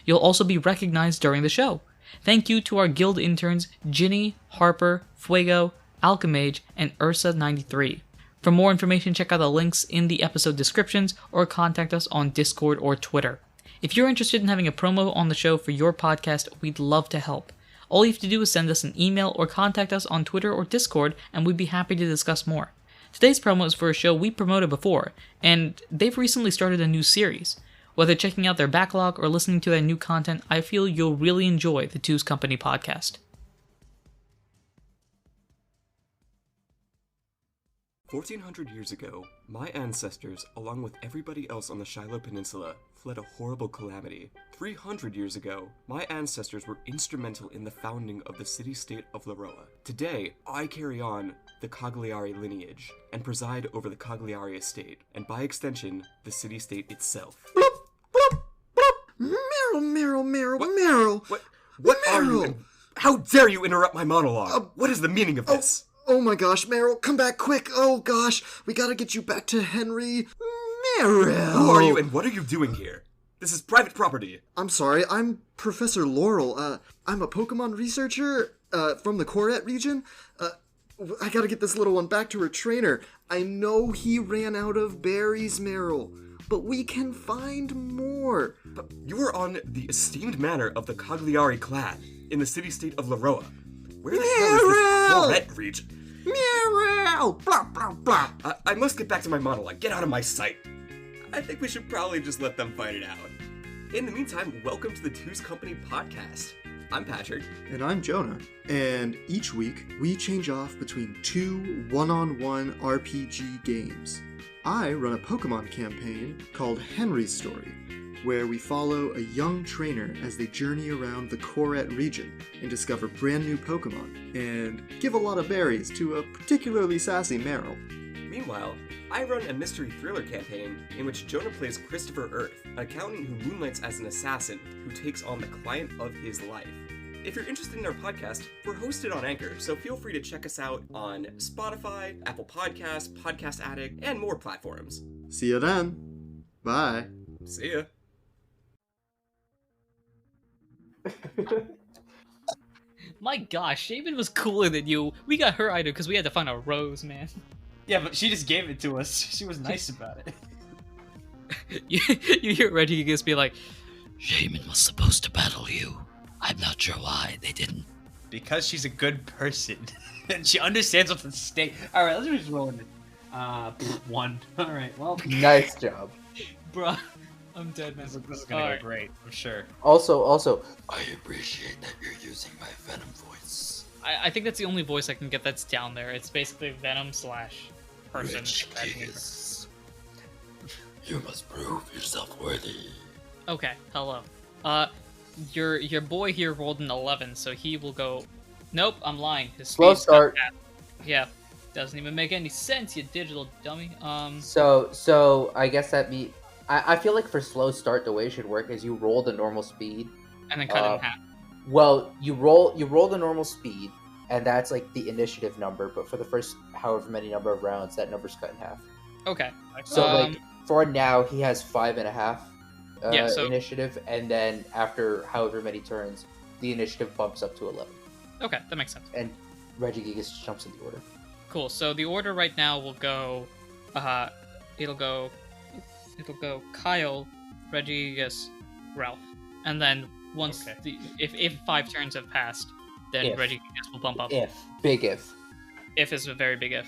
You'll also be recognized during the show. Thank you to our guild interns Ginny, Harper, Fuego, Alchemage, and Ursa93. For more information, check out the links in the episode descriptions or contact us on Discord or Twitter. If you're interested in having a promo on the show for your podcast, we'd love to help. All you have to do is send us an email or contact us on Twitter or Discord, and we'd be happy to discuss more. Today's promo is for a show we promoted before, and they've recently started a new series. Whether checking out their backlog or listening to their new content, I feel you'll really enjoy the Two's Company podcast. 1,400 years ago, my ancestors, along with everybody else on the Shiloh Peninsula, fled a horrible calamity. 300 years ago, my ancestors were instrumental in the founding of the city-state of Laroa. Today, I carry on the Cagliari lineage and preside over the Cagliari estate, and by extension, the city-state itself. Meryl. What are you? And how dare you interrupt my monologue? What is the meaning of this? Oh my gosh, Meryl, come back quick. Oh gosh, we gotta get you back to Henry. Meryl! Who are you and what are you doing here? This is private property. I'm sorry, I'm Professor Laurel. I'm a Pokemon researcher, from the Koret region. I gotta get this little one back to her trainer. I know he ran out of berries, Meryl, but we can find more. But you are on the esteemed manor of the Cagliari clan in the city-state of Laroa. Where the hell is this Koret region? Meryl! Blah, blah, blah. I must get back to my monologue. Get out of my sight. I think we should probably just let them fight it out. In the meantime, welcome to the Two's Company podcast. I'm Patrick. And I'm Jonah. And each week, we change off between two one-on-one RPG games. I run a Pokemon campaign called Henry's Story, where we follow a young trainer as they journey around the Koret region and discover brand new Pokemon, and give a lot of berries to a particularly sassy Meryl. Meanwhile, I run a mystery thriller campaign in which Jonah plays Christopher Earth, an accountant who moonlights as an assassin who takes on the client of his life. If you're interested in our podcast, we're hosted on Anchor, so feel free to check us out on Spotify, Apple Podcasts, Podcast Addict, and more platforms. See you then. Bye. See ya. My gosh, Shaman was cooler than you. We got her item because we had to find a rose, man. Yeah, but she just gave it to us. She was nice about it. you hear Reggie just be like, Shaman was supposed to battle you. I'm not sure why they didn't. Because she's a good person. And she understands what's at stake. Alright, let's just roll it. 1. Alright, well. Nice job. bruh, I'm dead, man. This is gonna go great, I'm sure. Also, I appreciate that you're using my Venom voice. I think that's the only voice I can get that's down there. It's basically Venom / person. Rich Kiss. You must prove yourself worthy. Okay, hello. Your boy here rolled an 11, so he will go. Nope, I'm lying. His slow speed's start. Yeah, doesn't even make any sense, you digital dummy. So I guess that I feel like for slow start, the way it should work is you roll the normal speed, And then cut it in half. Well, you roll the normal speed, and that's like the initiative number. But for the first however many number of rounds, that number's cut in half. Okay. So like for now, he has 5.5 so initiative, and then after however many turns, the initiative bumps up to 11. Okay, that makes sense. And Regigigas jumps in the order. Cool. So the order right now will go. It'll go Kyle, Regigigas, Ralph, and then once if 5 turns have passed, then Regigigas will bump up. Big if. If is a very big if.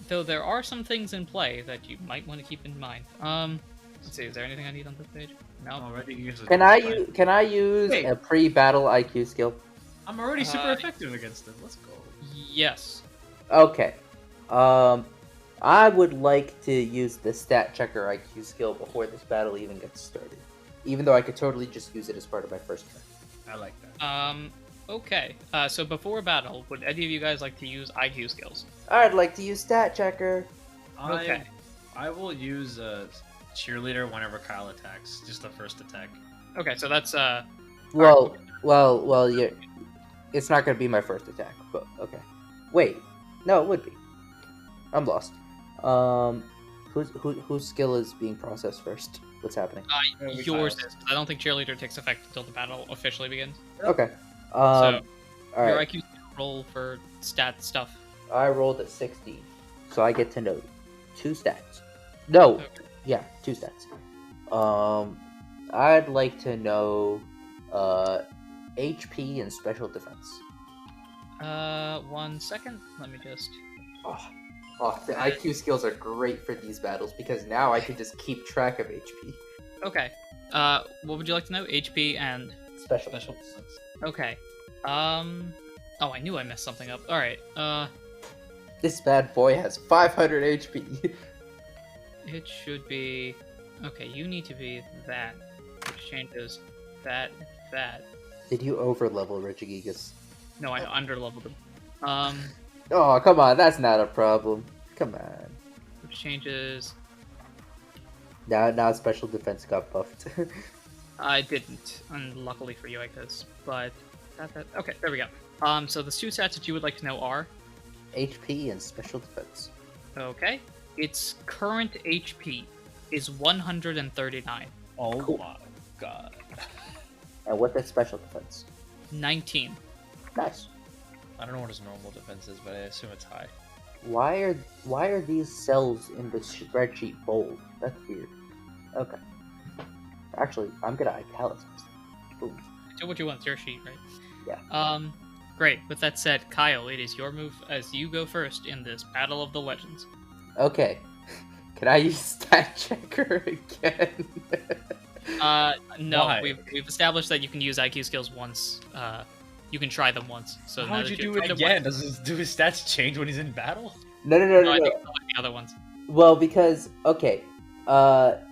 Though there are some things in play that you might want to keep in mind. Let's see, is there anything I need on this page? No. Can I use a pre-battle IQ skill? I'm already super effective against them. Let's go. Yes. Okay. I would like to use the stat checker IQ skill before this battle even gets started. Even though I could totally just use it as part of my first turn. I like that. Okay. So before battle, would any of you guys like to use IQ skills? I'd like to use stat checker. Okay. I will use cheerleader whenever Kyle attacks. Just the first attack. Okay, so that's Well, yeah. It's not gonna be my first attack, but okay. Wait, no, it would be. I'm lost. Whose skill is being processed first? What's happening? yours is. I don't think cheerleader takes effect until the battle officially begins. Okay. So All your right. IQ roll for stat stuff. I rolled a 16, so I get to know 2 stats. No, Okay. yeah, 2 stats. I'd like to know HP and special defense. 1 second. Let me just. Oh, the IQ skills are great for these battles because now I can just keep track of HP. Okay. What would you like to know? HP and. Special. defense. Okay. Oh, I knew I messed something up. All right. This bad boy has 500 HP. It should be. Okay, you need to be that, which changes that. Did you overlevel Regigigas? No, I underleveled him. Oh, come on, that's not a problem. Come on. Which changes. Now special defense got buffed. I didn't, unluckily for you, I guess. But okay, there we go. So the 2 stats that you would like to know are HP and special defense. okay. Its current HP is 139. Oh Cool. my god. And what's its special defense? 19. Nice. I don't know what his normal defense is, but I assume it's high. Why are these cells in the spreadsheet bold? That's weird. Okay. Actually, I'm gonna italicize them. Boom. Do what you want. It's your sheet, right? Yeah. Great. With that said, Kyle, it is your move as you go first in this Battle of the Legends. Okay. Can I use stat checker again? No. Why? We've established that you can use IQ skills once. You can try them once. So How now would that you you've do it tried again? once- Do his stats change when he's in battle? No. No, I think it's like the other ones. Well, because okay,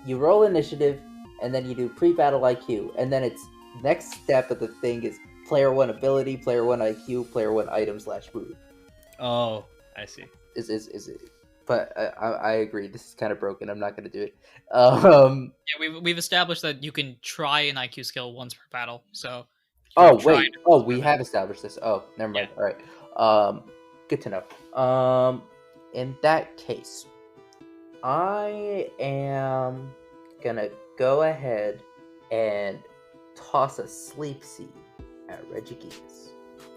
you roll initiative, and then you do pre-battle IQ, and then it's next step of the thing is player 1 ability, player 1 IQ, player 1 item / move. Oh, I see. Is it? But I agree. This is kind of broken. I'm not gonna do it. Yeah, we've established that you can try an IQ skill once per battle. So. Oh you're trying wait. to- Oh, we have established this. Oh, never mind. Yeah. All right. Good to know. In that case, I am gonna go ahead and toss a sleep seed at Regigigas.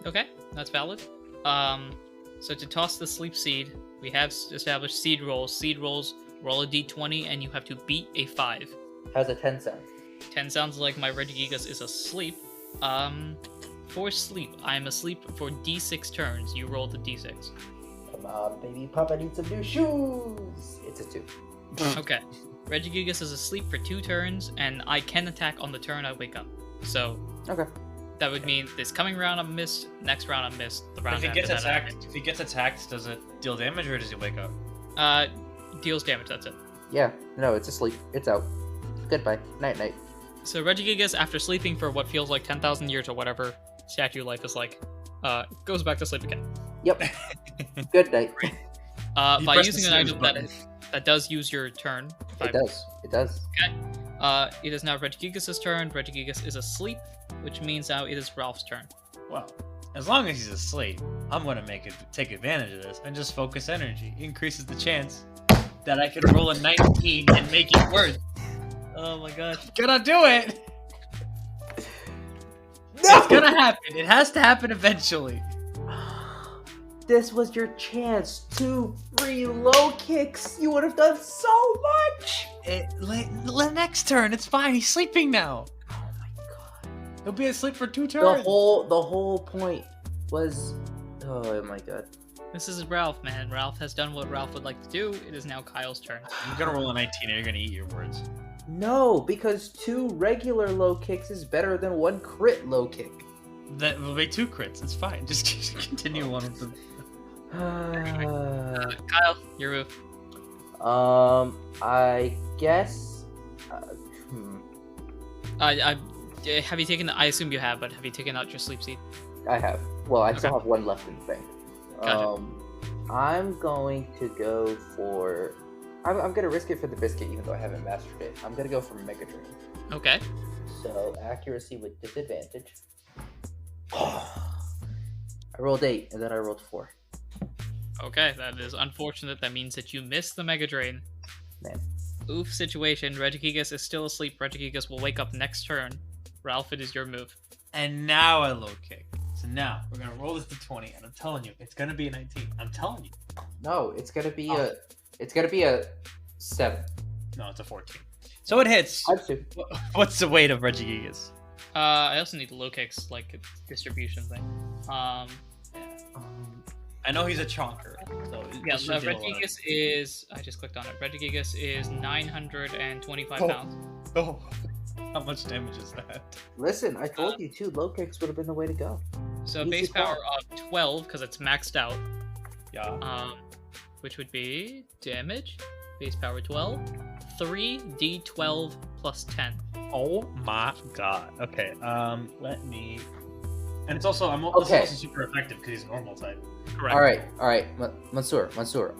Okay, that's valid. So to toss the sleep seed, we have established seed rolls. Seed rolls roll a d20, and you have to beat a 5. How's a 10 sound? 10 sounds like my Regigigas is asleep. For sleep, I am asleep for d6 turns. You roll the d6. Come on, baby Papa needs some new shoes. It's a 2. Okay. Regigigas is asleep for 2 turns, and I can attack on the turn I wake up. So Okay. that would mean this coming round I'm missed, next round I'm missed, the round If he after gets that I'm attacked, does it deal damage or does he wake up? missed. Deals damage, that's it. Yeah. No, it's asleep. It's out. Goodbye. Night. So Regigigas, after sleeping for what feels like 10,000 years or whatever statue life is like, goes back to sleep again. Yep. Good night. He By pressed using the an snooze item button. that does use your turn. It does. It does. It is now Regigigas' turn. Regigigas is asleep, which means now it is Ralph's turn. Well, as long as he's asleep, I'm gonna take advantage of this and just focus energy. Increases the chance that I can roll a 19 and make it worse. Oh my god. Gonna do it! No! It's gonna happen. It has to happen eventually. This was your chance. 2 free low kicks. You would have done so much. Next turn, it's fine. He's sleeping now. Oh my god. He'll be asleep for 2 The turns. whole point was. Oh my god. This is Ralph, man. Ralph has done what Ralph would like to do. It is now Kyle's turn. I'm gonna roll a 19 and you're gonna eat your words. No, because 2 regular low kicks is better than 1 crit low kick. That will be 2 crits. It's fine. Just continue on with them. Kyle, your move. I guess. Have you taken? I assume you have, but have you taken out your sleep seed? I have. Well, I still have one left in the bank. Gotcha. I'm going to go for. I'm gonna risk it for the biscuit, even though I haven't mastered it. I'm gonna go for Mega Drain. Okay. So accuracy with disadvantage. I rolled 8, and then I rolled 4. Okay, that is unfortunate. That means that you missed the Mega Drain. Man. Oof situation. Regigigas is still asleep. Regigigas will wake up next turn. Ralph, it is your move. And now I low kick. So now we're gonna roll this to 20, and I'm telling you, it's gonna be a 19. I'm telling you. No, it's gonna be a. It's gonna be a 7. No, it's a 14. So it hits. What's the weight of Regigigas? I also need low kicks, like a distribution thing. I know he's a chonker. So yeah, Regigigas is. I just clicked on it. Regigigas is 925 pounds. Oh, how much damage is that? Listen, I told you too. Low kicks would have been the way to go. So base power of 12 because it's maxed out. Yeah. Which would be damage. Base power 12. 3d12 plus 10. Oh my god. Okay. Let me. And it's also this is also super effective because he's a normal type. Correct. All right, Mansour.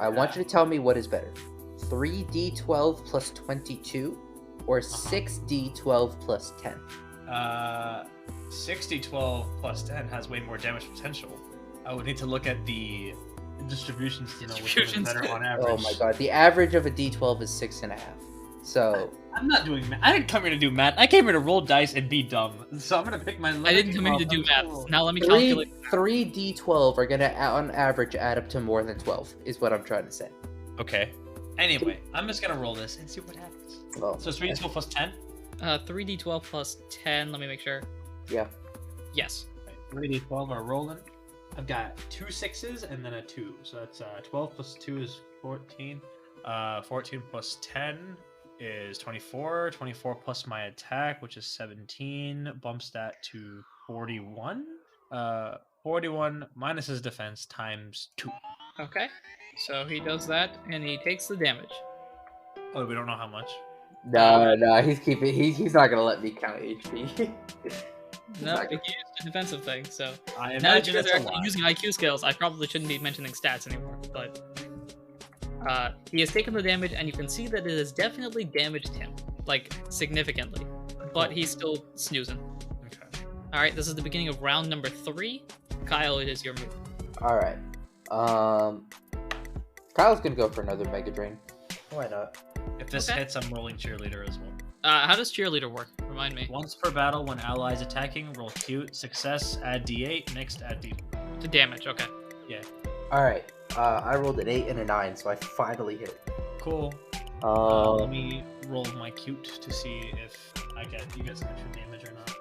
I want you to tell me what is better: 3d12 plus 22, or 6d12 plus 10. 6d12 plus 10 has way more damage potential. I would need to look at the distributions to know which one is better on average. Oh my god, the average of a d12 is 6.5. So I'm not doing math. I didn't come here to do math. I came here to roll dice and be dumb. So I'm gonna pick my. I didn't come here to do math. Now let me calculate. 3d12 are gonna, on average, add up to more than 12. Is what I'm trying to say. Okay. Anyway, I'm just gonna roll this and see what happens. Well, so 3d12 plus 10. 3d12 plus 10. Let me make sure. Yeah. Yes. 3d12 are rolling. I've got 2 6s and then a 2. So that's 12 plus 2 is 14. 14 plus 10 is 24. 24 plus my attack, which is 17, bumps that to 41. 41 minus his defense times 2. Okay. So he does that, and he takes the damage. Oh, we don't know how much? No, he's not gonna let me count HP. No, he used a defensive thing, so... I now that imagine you guys it's are a actually lot. using IQ skills, I probably shouldn't be mentioning stats anymore, but... he has taken the damage, and you can see that it has definitely damaged him. Like, significantly. But he's still snoozing. Okay. Alright, this is the beginning of round number 3. Kyle, it is your move. Alright. Kyle's gonna go for another Mega Drain. Why not? If this hits, I'm rolling cheerleader as well. How does cheerleader work? Remind me. Once per battle, when allies attacking, roll cute. Success, add d8. Mixed, add d4. To damage, okay. Yeah. Alright. I rolled an 8 and a 9, so I finally hit it. Cool. Let me roll my cute to see if you get some extra damage or not.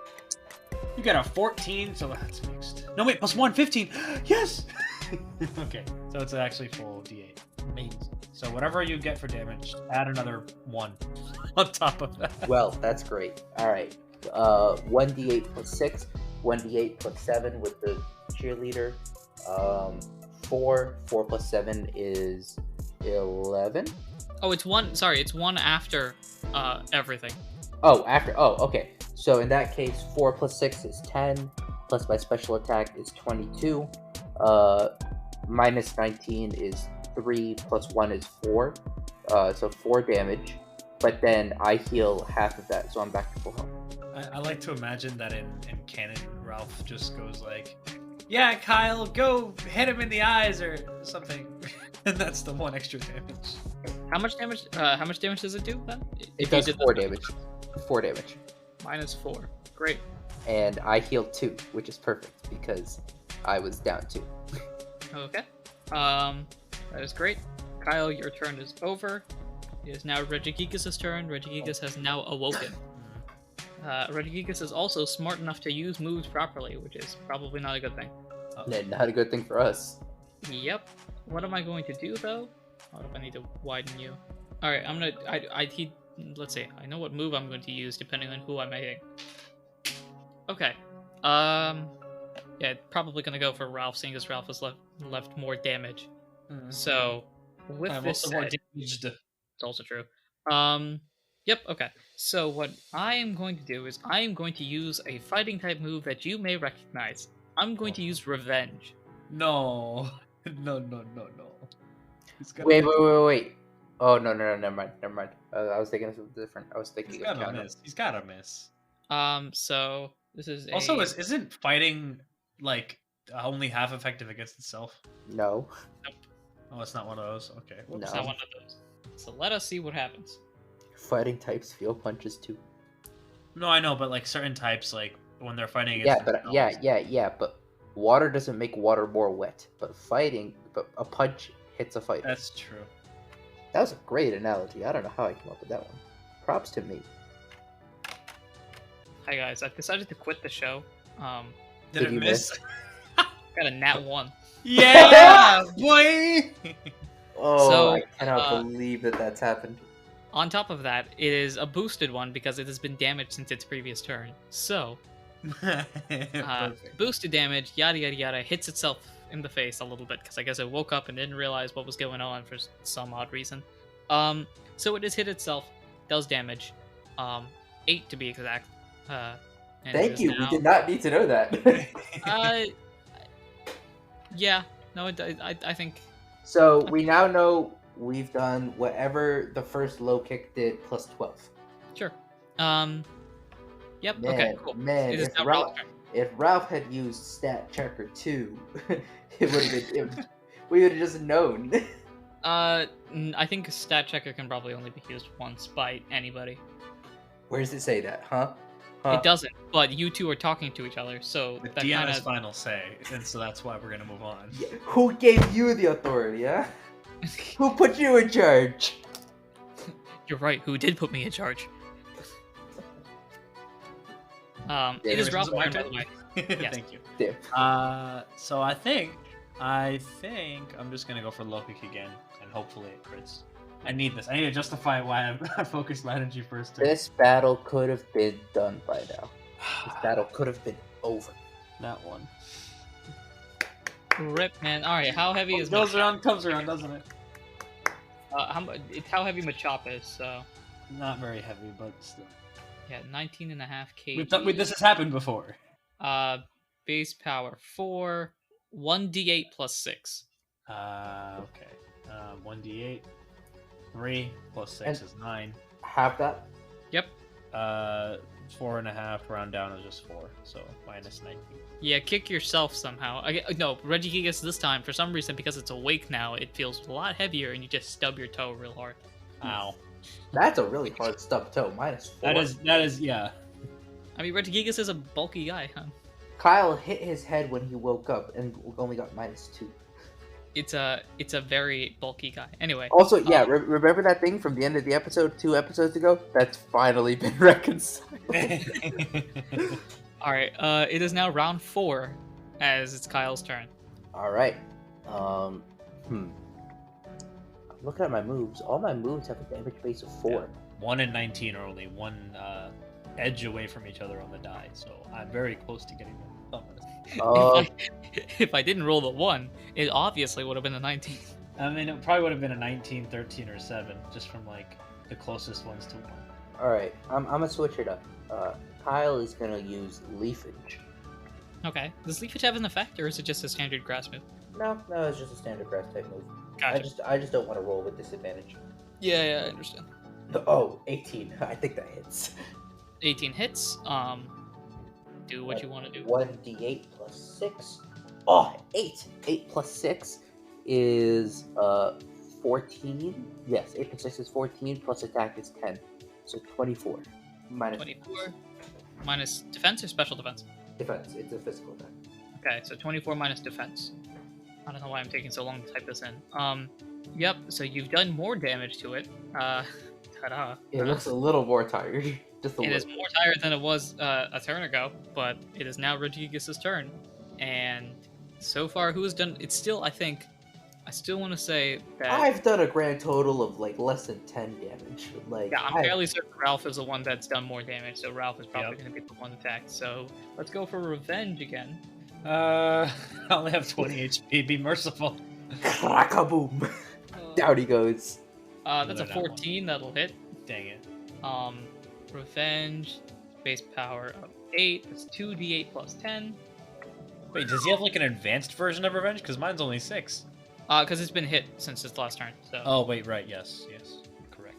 You got a 14, so that's mixed. No, wait, plus 1, 15. Yes! Okay, so it's actually full d8. Amazing. So whatever you get for damage, add another 1 on top of that. Well, that's great. Alright. 1d8 plus 6, 1d8 plus 7 with the cheerleader. 4 plus 7 is 11. Oh, it's 1. Sorry, it's 1 after everything. Oh, after. Oh, okay. So in that case, 4 plus 6 is 10. Plus my special attack is 22. Minus 19 is 3. Plus 1 is 4. So 4 damage. But then I heal half of that, so I'm back to full health. I like to imagine that in canon, Ralph just goes like, "Yeah, Kyle, go hit him in the eyes or something," and that's the 1 extra damage. How much damage? How much damage does it do then? It does 4 damage. 4 damage. Minus 4. Great. And I healed 2, which is perfect because I was down 2. Okay. That is great. Kyle, your turn is over. It is now Regigigas' turn. Regigigas has now awoken. Regigigas is also smart enough to use moves properly, which is probably not a good thing. Not a good thing for us. Yep. What am I going to do though? What if I need to widen you? All right, I'm gonna. Let's see. I know what move I'm going to use depending on who I'm hitting. Okay. Yeah, probably gonna go for Ralph, seeing as Ralph has left more damage. So with this said, it's also true. Yep. Okay. So what I am going to do is I am going to use a fighting type move that you may recognize. I'm going to use Revenge. No. No. He's got Wait. Oh no, never mind. I was thinking of something different. I was thinking He's of gotta counter. miss. He's gotta miss. So this is Also, isn't fighting like only half effective against itself? No. Oh, it's not one of those. Okay. No. It's not one of those. So let us see what happens. Fighting types feel punches too. No, I know, but like certain types, like when they're fighting Yeah, against but themselves. but water doesn't make water more wet. But a punch hits a fighter. That's true. That was a great analogy. I don't know how I came up with that one. Props to me. Hi guys, I've decided to quit the show. Did it you miss? Got a nat 1. Yeah, boy. Oh, So, I cannot believe that's happened. On top of that, it is a boosted one because it has been damaged since its previous turn. So, Perfect. boosted damage, yada yada yada, hits itself in the face a little bit because I guess it woke up and didn't realize what was going on for some odd reason. So it has hit itself, does damage, 8 to be exact. And it Thank is you. now- We did not need to know that. Yeah, no, I think. So we now know we've done whatever the first low kick did plus 12. Sure. Yep. Man, Okay. Cool. man, It is if now Ralph, Ralph's turn. if Ralph had used Stat Checker 2, it would have been. We would have just known. I think stat checker can probably only be used once by anybody. Where does it say that, huh? It doesn't, but you two are talking to each other, so The that DM kind has of. final say, and so that's why we're gonna move on. Yeah, who gave you the authority, huh? Who put you in charge? You're right. Who did put me in charge? It is Anyways, Ralph's is it my turn, by turn? the way. Yes. Thank you. Yeah. So I think I'm just gonna go for low kick again, and hopefully it crits. I need this. I need to justify why I focused my energy first. This battle could have been done by now. This battle could have been over. That one. Rip, man. All right. How heavy is Goes Machop? around, comes around, doesn't it? How heavy Machop is? So Not very heavy, but still. yeah, 19.5 kg. This has happened before. Base power 4, 1d8 plus 6. Okay. 1d8. 3 plus 6 And- is 9. Have that? Yep. 4.5 round down is just 4, so minus 19. Yeah, kick yourself somehow. No, Regigigas this time, for some reason, because it's awake now, it feels a lot heavier, and you just stub your toe real hard. Ow. That's a really hard stub toe. -4. That is yeah. I mean, Regigigas is a bulky guy, huh? Kyle hit his head when he woke up and only got -2. It's a very bulky guy. Anyway. Also, yeah, remember that thing from the end of the episode 2 episodes ago? That's finally been reconciled. All right. It is now round 4, as it's Kyle's turn. All right. I'm looking at my moves. All my moves have a damage base of 4. Yeah. 1 and 19 are only one edge away from each other on the die, so I'm very close to getting them. If I didn't roll the 1, it obviously would have been a 19. I mean, it probably would have been a 19, 13, or 7, just from like the closest ones to 1. All right, I'm gonna switch it up. Kyle is gonna use Leafage. Okay. Does Leafage have an effect, or is it just a standard grass move? No, it's just a standard grass type move. Gotcha. I just don't want to roll with disadvantage. Yeah, I understand. Oh, 18. I think that hits. 18 hits. Do what you want to do. 1d8 plus 6. Oh, 8. 8 plus 6 is 14. Yes, 8 plus 6 is 14, plus attack is 10. So 24. Minus 24 minus defense or special defense? defense. It's a physical attack. Okay, so 24 minus defense. I don't know why I'm taking so long to type this in. Yep, so you've done more damage to it. Ta-da. It looks a little more tired. Just a It little. is more tired than it was a turn ago, but it is now Regigigas' turn. And so far, who has done... It's still, I still want to say that... I've done a grand total of like less than 10 damage. Like, Yeah, I'm fairly certain Ralph is the one that's done more damage, so Ralph is probably going to be the one attacked. So let's go for Revenge again. I only have 20 HP. Be merciful. Crack-a-boom. Down he goes. That's a Another nat 14, that'll hit. Dang it. Revenge, base power of 8, that's 2d8 plus 10. Wait, does he have like an advanced version of revenge? Because mine's only 6. Because it's been hit since its last turn. So. Oh wait, right, yes, correct.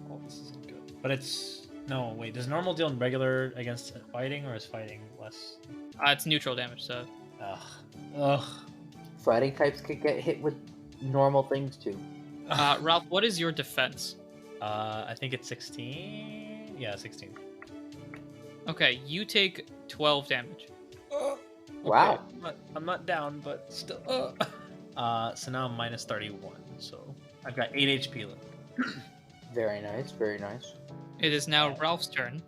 Oh, this isn't good. But it's no wait. Does normal deal regular against fighting, or is fighting less? It's neutral damage. So. Ugh. Fighting types could get hit with normal things too. Ralph, what is your defense? I think it's 16. Yeah, 16. Okay, you take 12 damage. Wow. Okay, I'm not down, but still. So now I'm minus 31. So I've got 8 HP left. Very nice, very nice. It is now Ralph's turn.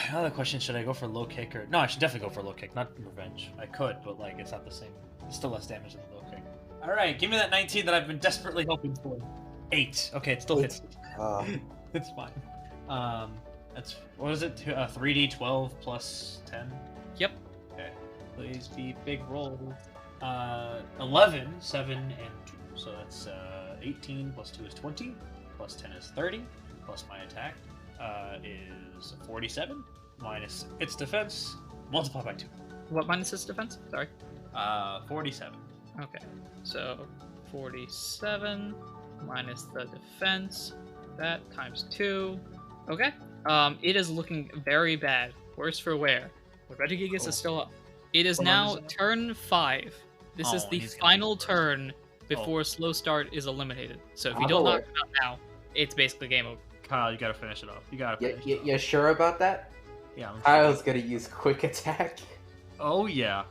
Another question: should I go for low kick or no? I should definitely go for low kick, not revenge. I could, but like it's not the same. It's still less damage than the low kick. All right, give me that 19 that I've been desperately hoping for. 8. Okay, it still hits. It's fine. That's what is it? 3d12 plus 10. Yep. Okay. Please be big rolls. 11, 7, and 2. So that's 18 plus 2 is 20, plus 10 is 30, plus my attack is 47, minus its defense, multiplied by 2. What minus its defense? Sorry. 47. Okay, so 47 minus the defense, that times 2. Okay. It is looking very bad. Worse for wear. But Regigigas is still up. It is now turn 5. This is the final turn before slow start is eliminated. So if you don't knock it out now, it's basically game over. Kyle, you gotta finish it off. You gotta finish it off. You sure about that? Yeah. Kyle's gonna use quick attack. Oh yeah.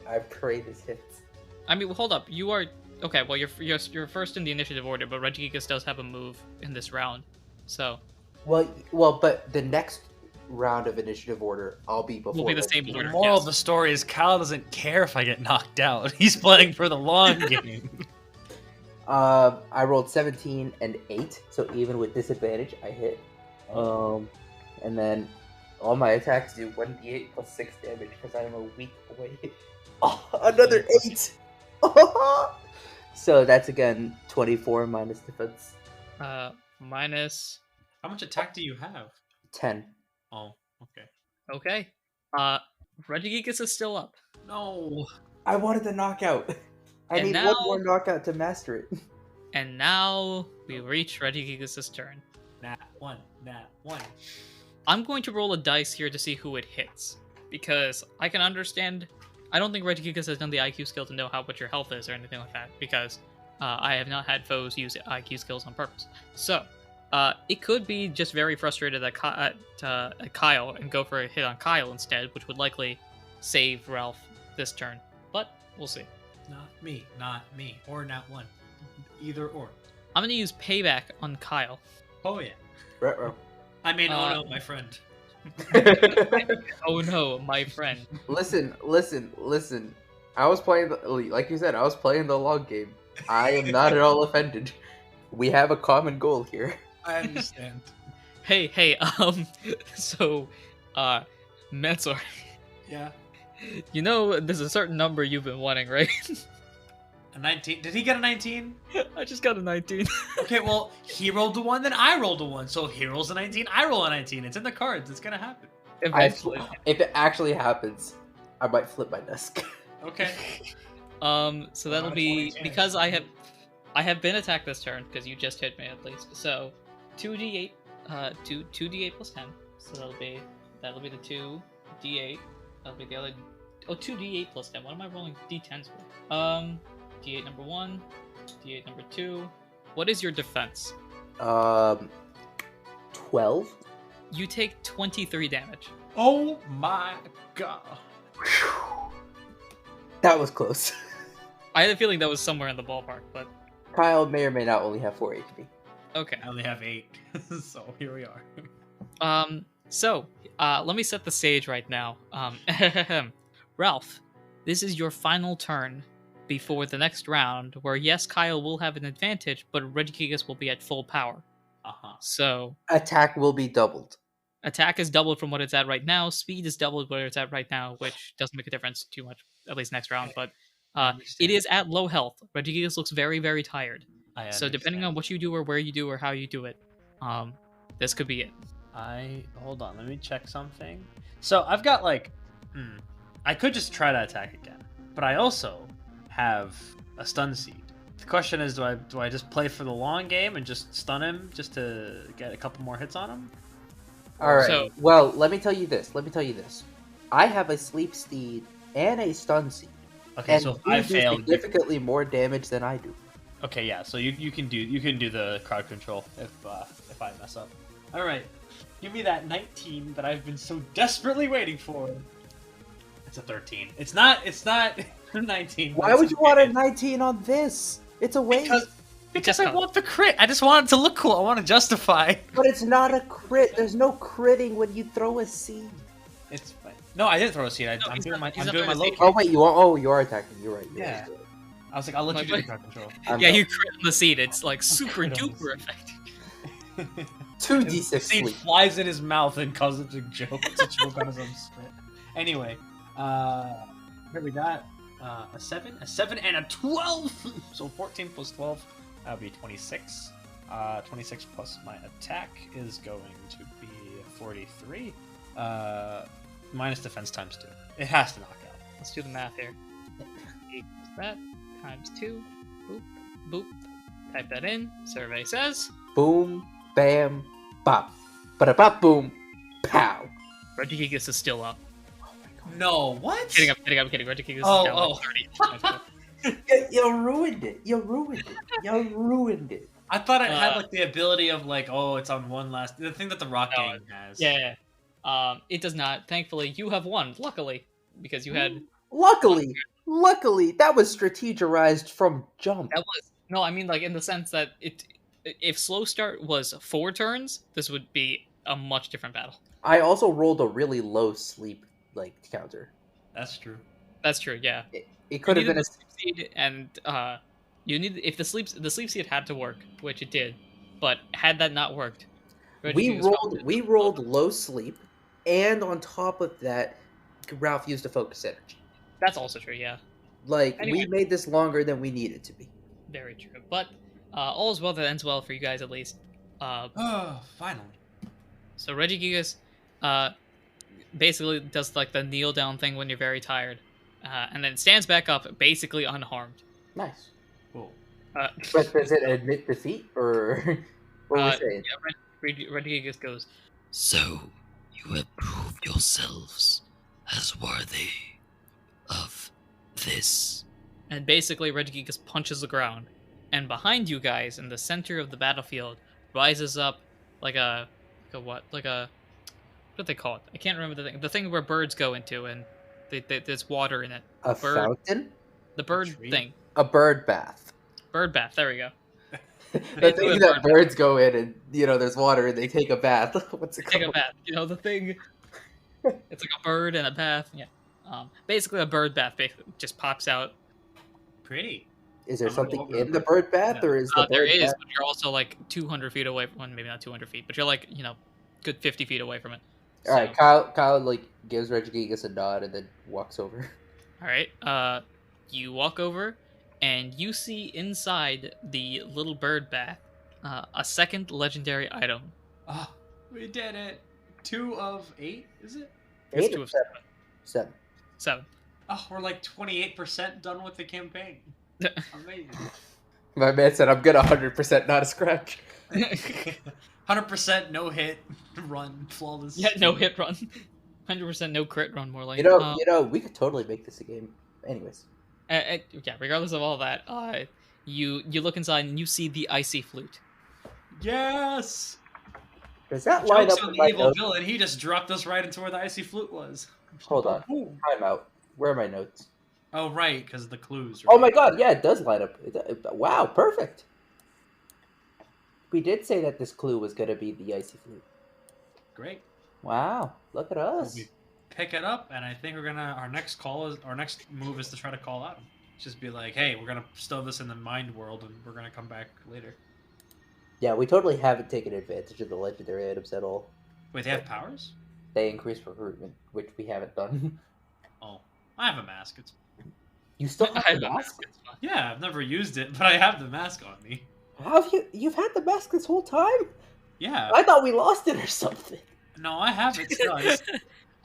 I pray this hits. I mean, hold up. You are okay. Well, you're first in the initiative order, but Regigigas does have a move in this round. So. Well, but the next round of initiative order, I'll be before. Will be the same The order. moral of the story is Kyle doesn't care if I get knocked out. He's playing for the long game. I rolled 17 and 8, so even with disadvantage, I hit. And then all my attacks do 1d8 plus 6 damage because I am a weak boy. Oh, another 8! So that's again 24 minus defense. Minus. How much attack do you have? 10. Oh, okay. Okay. Regigigas is still up. No. I wanted the knockout. I need one more knockout to master it. And now we reach Regigigas' turn. Nat 1. I'm going to roll a dice here to see who it hits. Because I can understand. I don't think Regigigas has done the IQ skill to know what your health is or anything like that. Because I have not had foes use IQ skills on purpose. So, it could be just very frustrated at Kyle and go for a hit on Kyle instead, which would likely save Ralph this turn. But we'll see. Not me. Or not 1. Either or. I'm going to use payback on Kyle. Oh yeah. Ruh-roh. I mean, oh no, my friend. Oh no, my friend. Listen. I was playing, like you said, I was playing the long game. I am not at all offended. We have a common goal here. I understand. Hey, so, Mansour. Yeah. You know, there's a certain number you've been wanting, right? A 19. Did he get a 19? I just got a 19. Okay, well, he rolled a 1, then I rolled a 1. So if he rolls a 19, I roll a 19. It's in the cards. It's gonna happen. Eventually. If it actually happens, I might flip my desk. Okay. So that'll be because I have been attacked this turn because you just hit me at least. So 2d8, 2d8 plus 10. So that'll be the 2d8. That'll be the other. Oh, 2d8 plus 10. What am I rolling d10s for? D8 number 1, D8 number 2. What is your defense? 12. You take 23 damage. Oh my god. That was close. I had a feeling that was somewhere in the ballpark, but Kyle may or may not only have 4 HP. okay. I only have 8, so here we are. So let me set the stage right now. Ralph, this is your final turn before the next round, where yes, Kyle will have an advantage, but Regigigas will be at full power. So attack will be doubled. Attack is doubled from what it's at right now. Speed is doubled where it's at right now, which doesn't make a difference too much, at least next round. But it is at low health. Regigigas looks very, very tired. So depending on what you do or where you do or how you do it, this could be it. Hold on, let me check something. So I've got like, I could just try to attack again, but I also have a stun seed. The question is, do I just play for the long game and just stun him just to get a couple more hits on him? All right. So- Well, let me tell you this. I have a sleep steed and a stun seed. Okay, And so if you I do fail, significantly more damage than I do. okay, yeah. So you can do the crowd control if I mess up. All right, give me that 19 that I've been so desperately waiting for. It's a 13. It's not 19. Why would you want a 19 on this? It's a waste. Because I want the crit. I just want it to look cool. I want to justify. But it's not a crit. There's no critting when you throw a seed. It's fine. No, I didn't throw a seed. I'm he's doing not- my he's not low throwing a kick. seed. Oh wait, you are attacking. You're right. Yeah. I was like, I'll let you do the Like, crowd control. Yeah, you crit on the seed. It's like super crit on the duper effective. 2d6 The seed sleep. flies in his mouth and causes it to choke on his own spit. Anyway, here we got a 7, and a 12. So 14 plus 12, that would be 26. 26 plus my attack is going to be 43. Minus defense times 2. It has to knock out. Let's do the math here. 8 equals that times 2. Boop, boop. Type that in. Survey says Boom, bam, bop. Ba-da-bop, boom, pow. Regigigas is still up. No, what? I'm kidding. Regigigas is Oh, down oh. like 30. You ruined it. You ruined it. I thought it had like the ability of like, oh, it's on one last. The thing that the Rock No, game has. Yeah. It does not. Thankfully, you have won. Luckily, because you had Luckily, that was strategized from jump. that was no. I mean, like in the sense that if slow start was 4 turns, this would be a much different battle. I also rolled a really low sleep counter. That's true. That's true. Yeah. It could have been a sleep seed, and you need if the sleep seed had to work, which it did, but had that not worked, we rolled low sleep, and on top of that, Ralph used a focus energy. That's also true. Yeah. We Anyway. made this longer than we needed to be. Very true. But all is well that ends well for you guys at least. Oh, finally. So Regigigas basically does like the kneel down thing when you're very tired, and then stands back up basically unharmed. Nice. Cool. But does it admit defeat, or what are we saying? Yeah, Regigigas goes, So, you have proved yourselves as worthy of this. and basically Regigigas punches the ground, and behind you guys in the center of the battlefield rises up what do they call it? I can't remember the thing where birds go into and there's water in it. A bird- fountain? The bird tree? thing. A bird bath. Bird bath. There we go. The thing that birds go in and, there's water and they take a bath. What's it Take called? a bath. The thing. It's like a bird and a bath. Yeah. Basically, a bird bath basically just pops out. Pretty. Is there I'm gonna something go in the bird bath, or is the There bird is, bath? but you're also like 200 feet away. Well, maybe not 200 feet, but you're like good 50 feet away from it. All right, Kyle gives Regigigas a nod and then walks over. All right. You walk over, and you see inside the little bird bath a second legendary item. Oh, we did it. 2 of 8, is it? It's 8 2 or of 7? 7. Oh, we're like 28% done with the campaign. Amazing. My man said, "I'm gonna 100% not a scratch." 100% no hit run, flawless. Yeah, no hit run. 100% no crit run, more like. We could totally make this a game. Anyways, Yeah, regardless of all that, you look inside and you see the icy flute. Yes. does that line Jokes up on with the my evil notes? villain. He just dropped us right into where the icy flute was. Hold on. Ooh. Time out. Where are my notes? Oh right, because of the clues. Oh my god, yeah, it does line up. Wow, perfect. We did say that this clue was gonna be the icy flute. Great. Wow, look at us. We pick it up, and I think we're gonna. Our next move is to try to call out. Just be like, hey, we're gonna stow this in the mind world, and we're gonna come back later. Yeah, we totally haven't taken advantage of the legendary items at all. Wait, they have powers? They increase recruitment, which we haven't done. Oh, I have a mask. It's You still have I the don't know. mask? It's fine. yeah, I've never used it, but I have the mask on me. How have you've had the mask this whole time? Yeah. I thought we lost it or something. No, I have it still.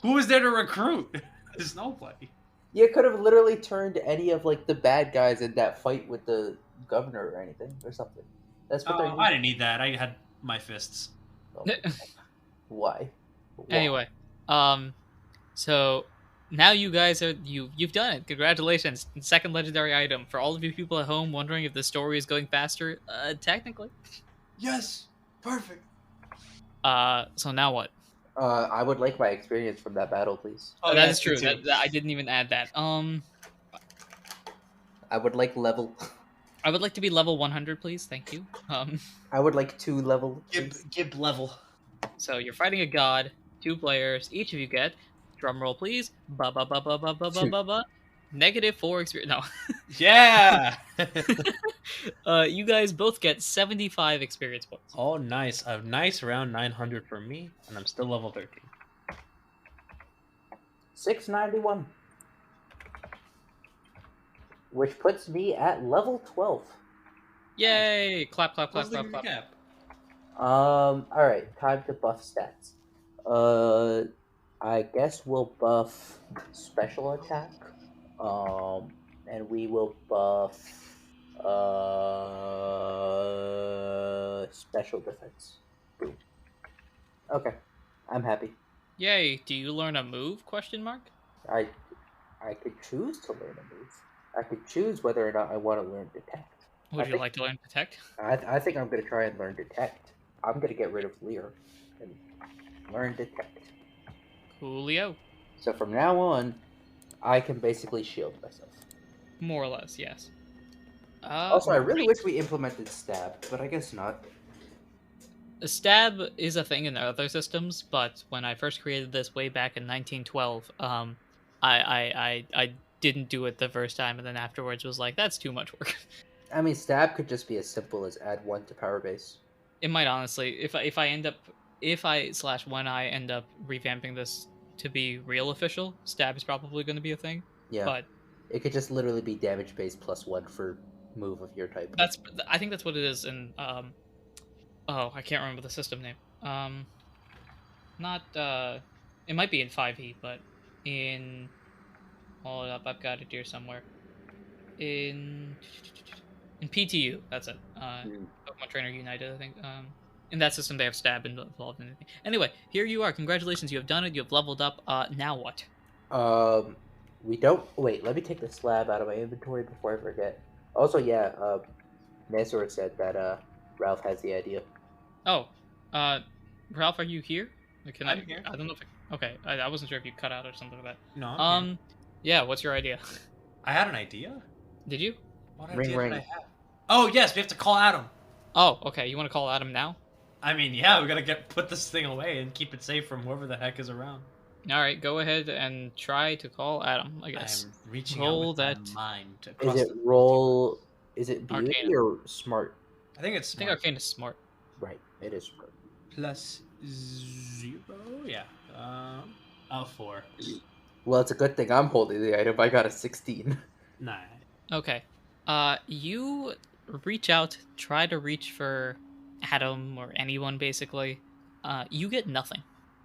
Who was there to recruit? There's nobody. You could have literally turned any of like the bad guys in that fight with the governor or anything or something. That's what they're I didn't need that. I had my fists. Why? Anyway, so now you guys you've done it. Congratulations. Second legendary item. For all of you people at home wondering if the story is going faster, technically. Yes. Perfect. So now what? I would like my experience from that battle, please. Oh, that is true. I didn't even add that. I would like level. I would like to be level 100, please. Thank you. I would like 2 level. Gib level. So you're fighting a god, 2 players. Each of you get, drum roll please, -4 experience. No. Yeah. You guys both get 75 experience points. Oh, nice. A nice round 900 for me, and I'm still level 13. 691. Which puts me at level 12. Yay! Clap, clap, clap, clap, clap. Alright, time to buff stats. I guess we'll buff special attack. And we will buff special defense. Boom. Okay. I'm happy. Yay! Do you learn a move? Question mark. I could choose to learn a move. I could choose whether or not I want to learn detect. Would you like to learn detect? I think I'm gonna try and learn detect. I'm gonna get rid of Lear and learn detect. Coolio. So from now on, I can basically shield myself. More or less, yes. Also, I really wish we implemented stab, but I guess not. Stab is a thing in other systems, but when I first created this way back in 1912, I didn't do it the first time, and then afterwards was like, that's too much work. I mean, stab could just be as simple as add 1 to power base. It might honestly, if I end up revamping this to be real official, stab is probably going to be a thing. Yeah, but it could just literally be damage base +1 for move of your type. I think that's what it is in I can't remember the system name. It might be in 5e, but in, hold it up, I've got it here somewhere. In PTU, that's it. Pokemon Trainer United, I think. In that system, they have stab involved in anything. Anyway, here you are. Congratulations, you have done it. You have leveled up. Now what? We don't... Wait, let me take the slab out of my inventory before I forget. Also, yeah, Mansour said that, Ralph has the idea. Oh, Ralph, are you here? I'm here. I don't know if... Okay, I wasn't sure if you cut out or something like that. No, I'm here. Yeah, what's your idea? I had an idea? Did you? What Ring, idea ring. did I have? Oh, yes, we have to call Adam. Oh, okay, you want to call Adam now? I mean, yeah, we gotta put this thing away and keep it safe from whoever the heck is around. Alright, go ahead and try to call Adam, I guess. I'm reaching Roll out with that... my mind. Is it beauty Arcana. or smart? I think it's I think smart. Arcane is smart. Right, it is smart. +0, yeah. 4. Well, it's a good thing I'm holding the item. I got a 16. Nah. Okay. You reach out, try to reach for Adam or anyone, basically. You get nothing.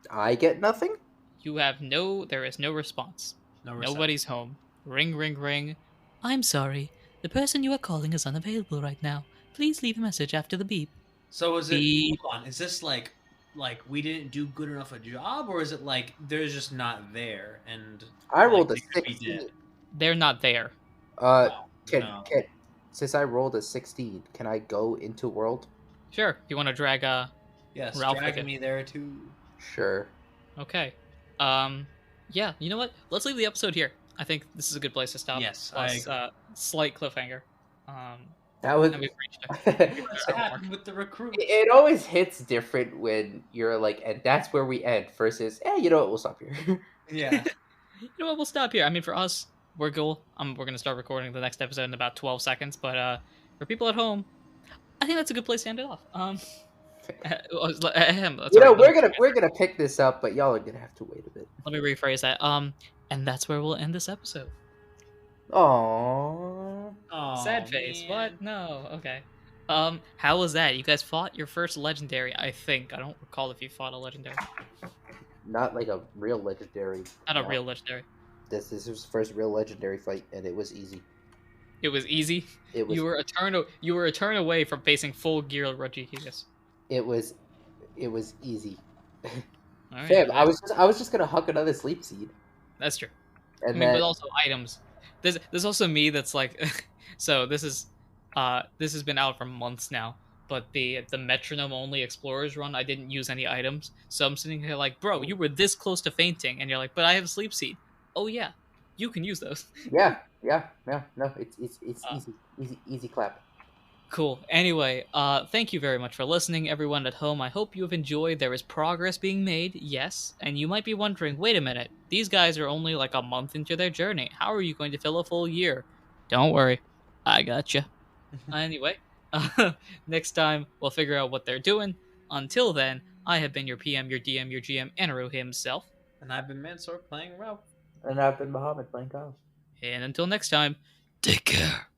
I get nothing? There is no response. No reception. Nobody's home. Ring, ring, ring. I'm sorry. The person you are calling is unavailable right now. Please leave a message after the beep. So is it? Beep. Hold on. Is this like we didn't do good enough a job, or is it like they're just not there and I rolled a they could be 16. dead? They're not there. No. Since I rolled a 16, can I go into world? Sure. You want to drag Yes, Ralph dragging again. me there too. Sure. Okay. Yeah, you know what? Let's leave the episode here. I think this is a good place to stop. Yes, Plus, I agree. Slight cliffhanger. That was... And we've reached What's a mark. happened with the recruit? It always hits different when you're like, and that's where we end, versus, you know what, we'll stop here. Yeah. You know what? We'll stop here. I mean, for us, we're cool. We're gonna start recording the next episode in about 12 seconds. But for people at home, I think that's a good place to end it off. We're gonna pick this up, but y'all are gonna have to wait a bit. Let me rephrase that. And that's where we'll end this episode. Aww. Sad face. What? No. Okay. How was that? You guys fought your first legendary, I think. I don't recall if you fought a legendary. Not like a real legendary. Not a real legendary. This was his first real legendary fight, and it was easy. It was easy. It was. You were a turn away from facing full gear Rodriguez. It was easy. All right, Fam, I was just gonna huck another sleep seed. That's true. And but also items. There's also me that's like, so this has been out for months now. But the metronome only explorers run, I didn't use any items, so I'm sitting here like, bro, you were this close to fainting, and you're like, but I have a sleep seed. Oh yeah, you can use those. Yeah, no, it's easy clap. Cool. Anyway, thank you very much for listening, everyone at home. I hope you have enjoyed. There is progress being made, yes, and you might be wondering, wait a minute, these guys are only like a month into their journey. How are you going to fill a full year? Don't worry, I gotcha. Anyway. Next time, we'll figure out what they're doing. Until then, I have been your PM, your DM, your GM, Anirudh himself. And I've been Mansour playing Ralph. And I've been Muhammad playing Kyle. And until next time, Take care.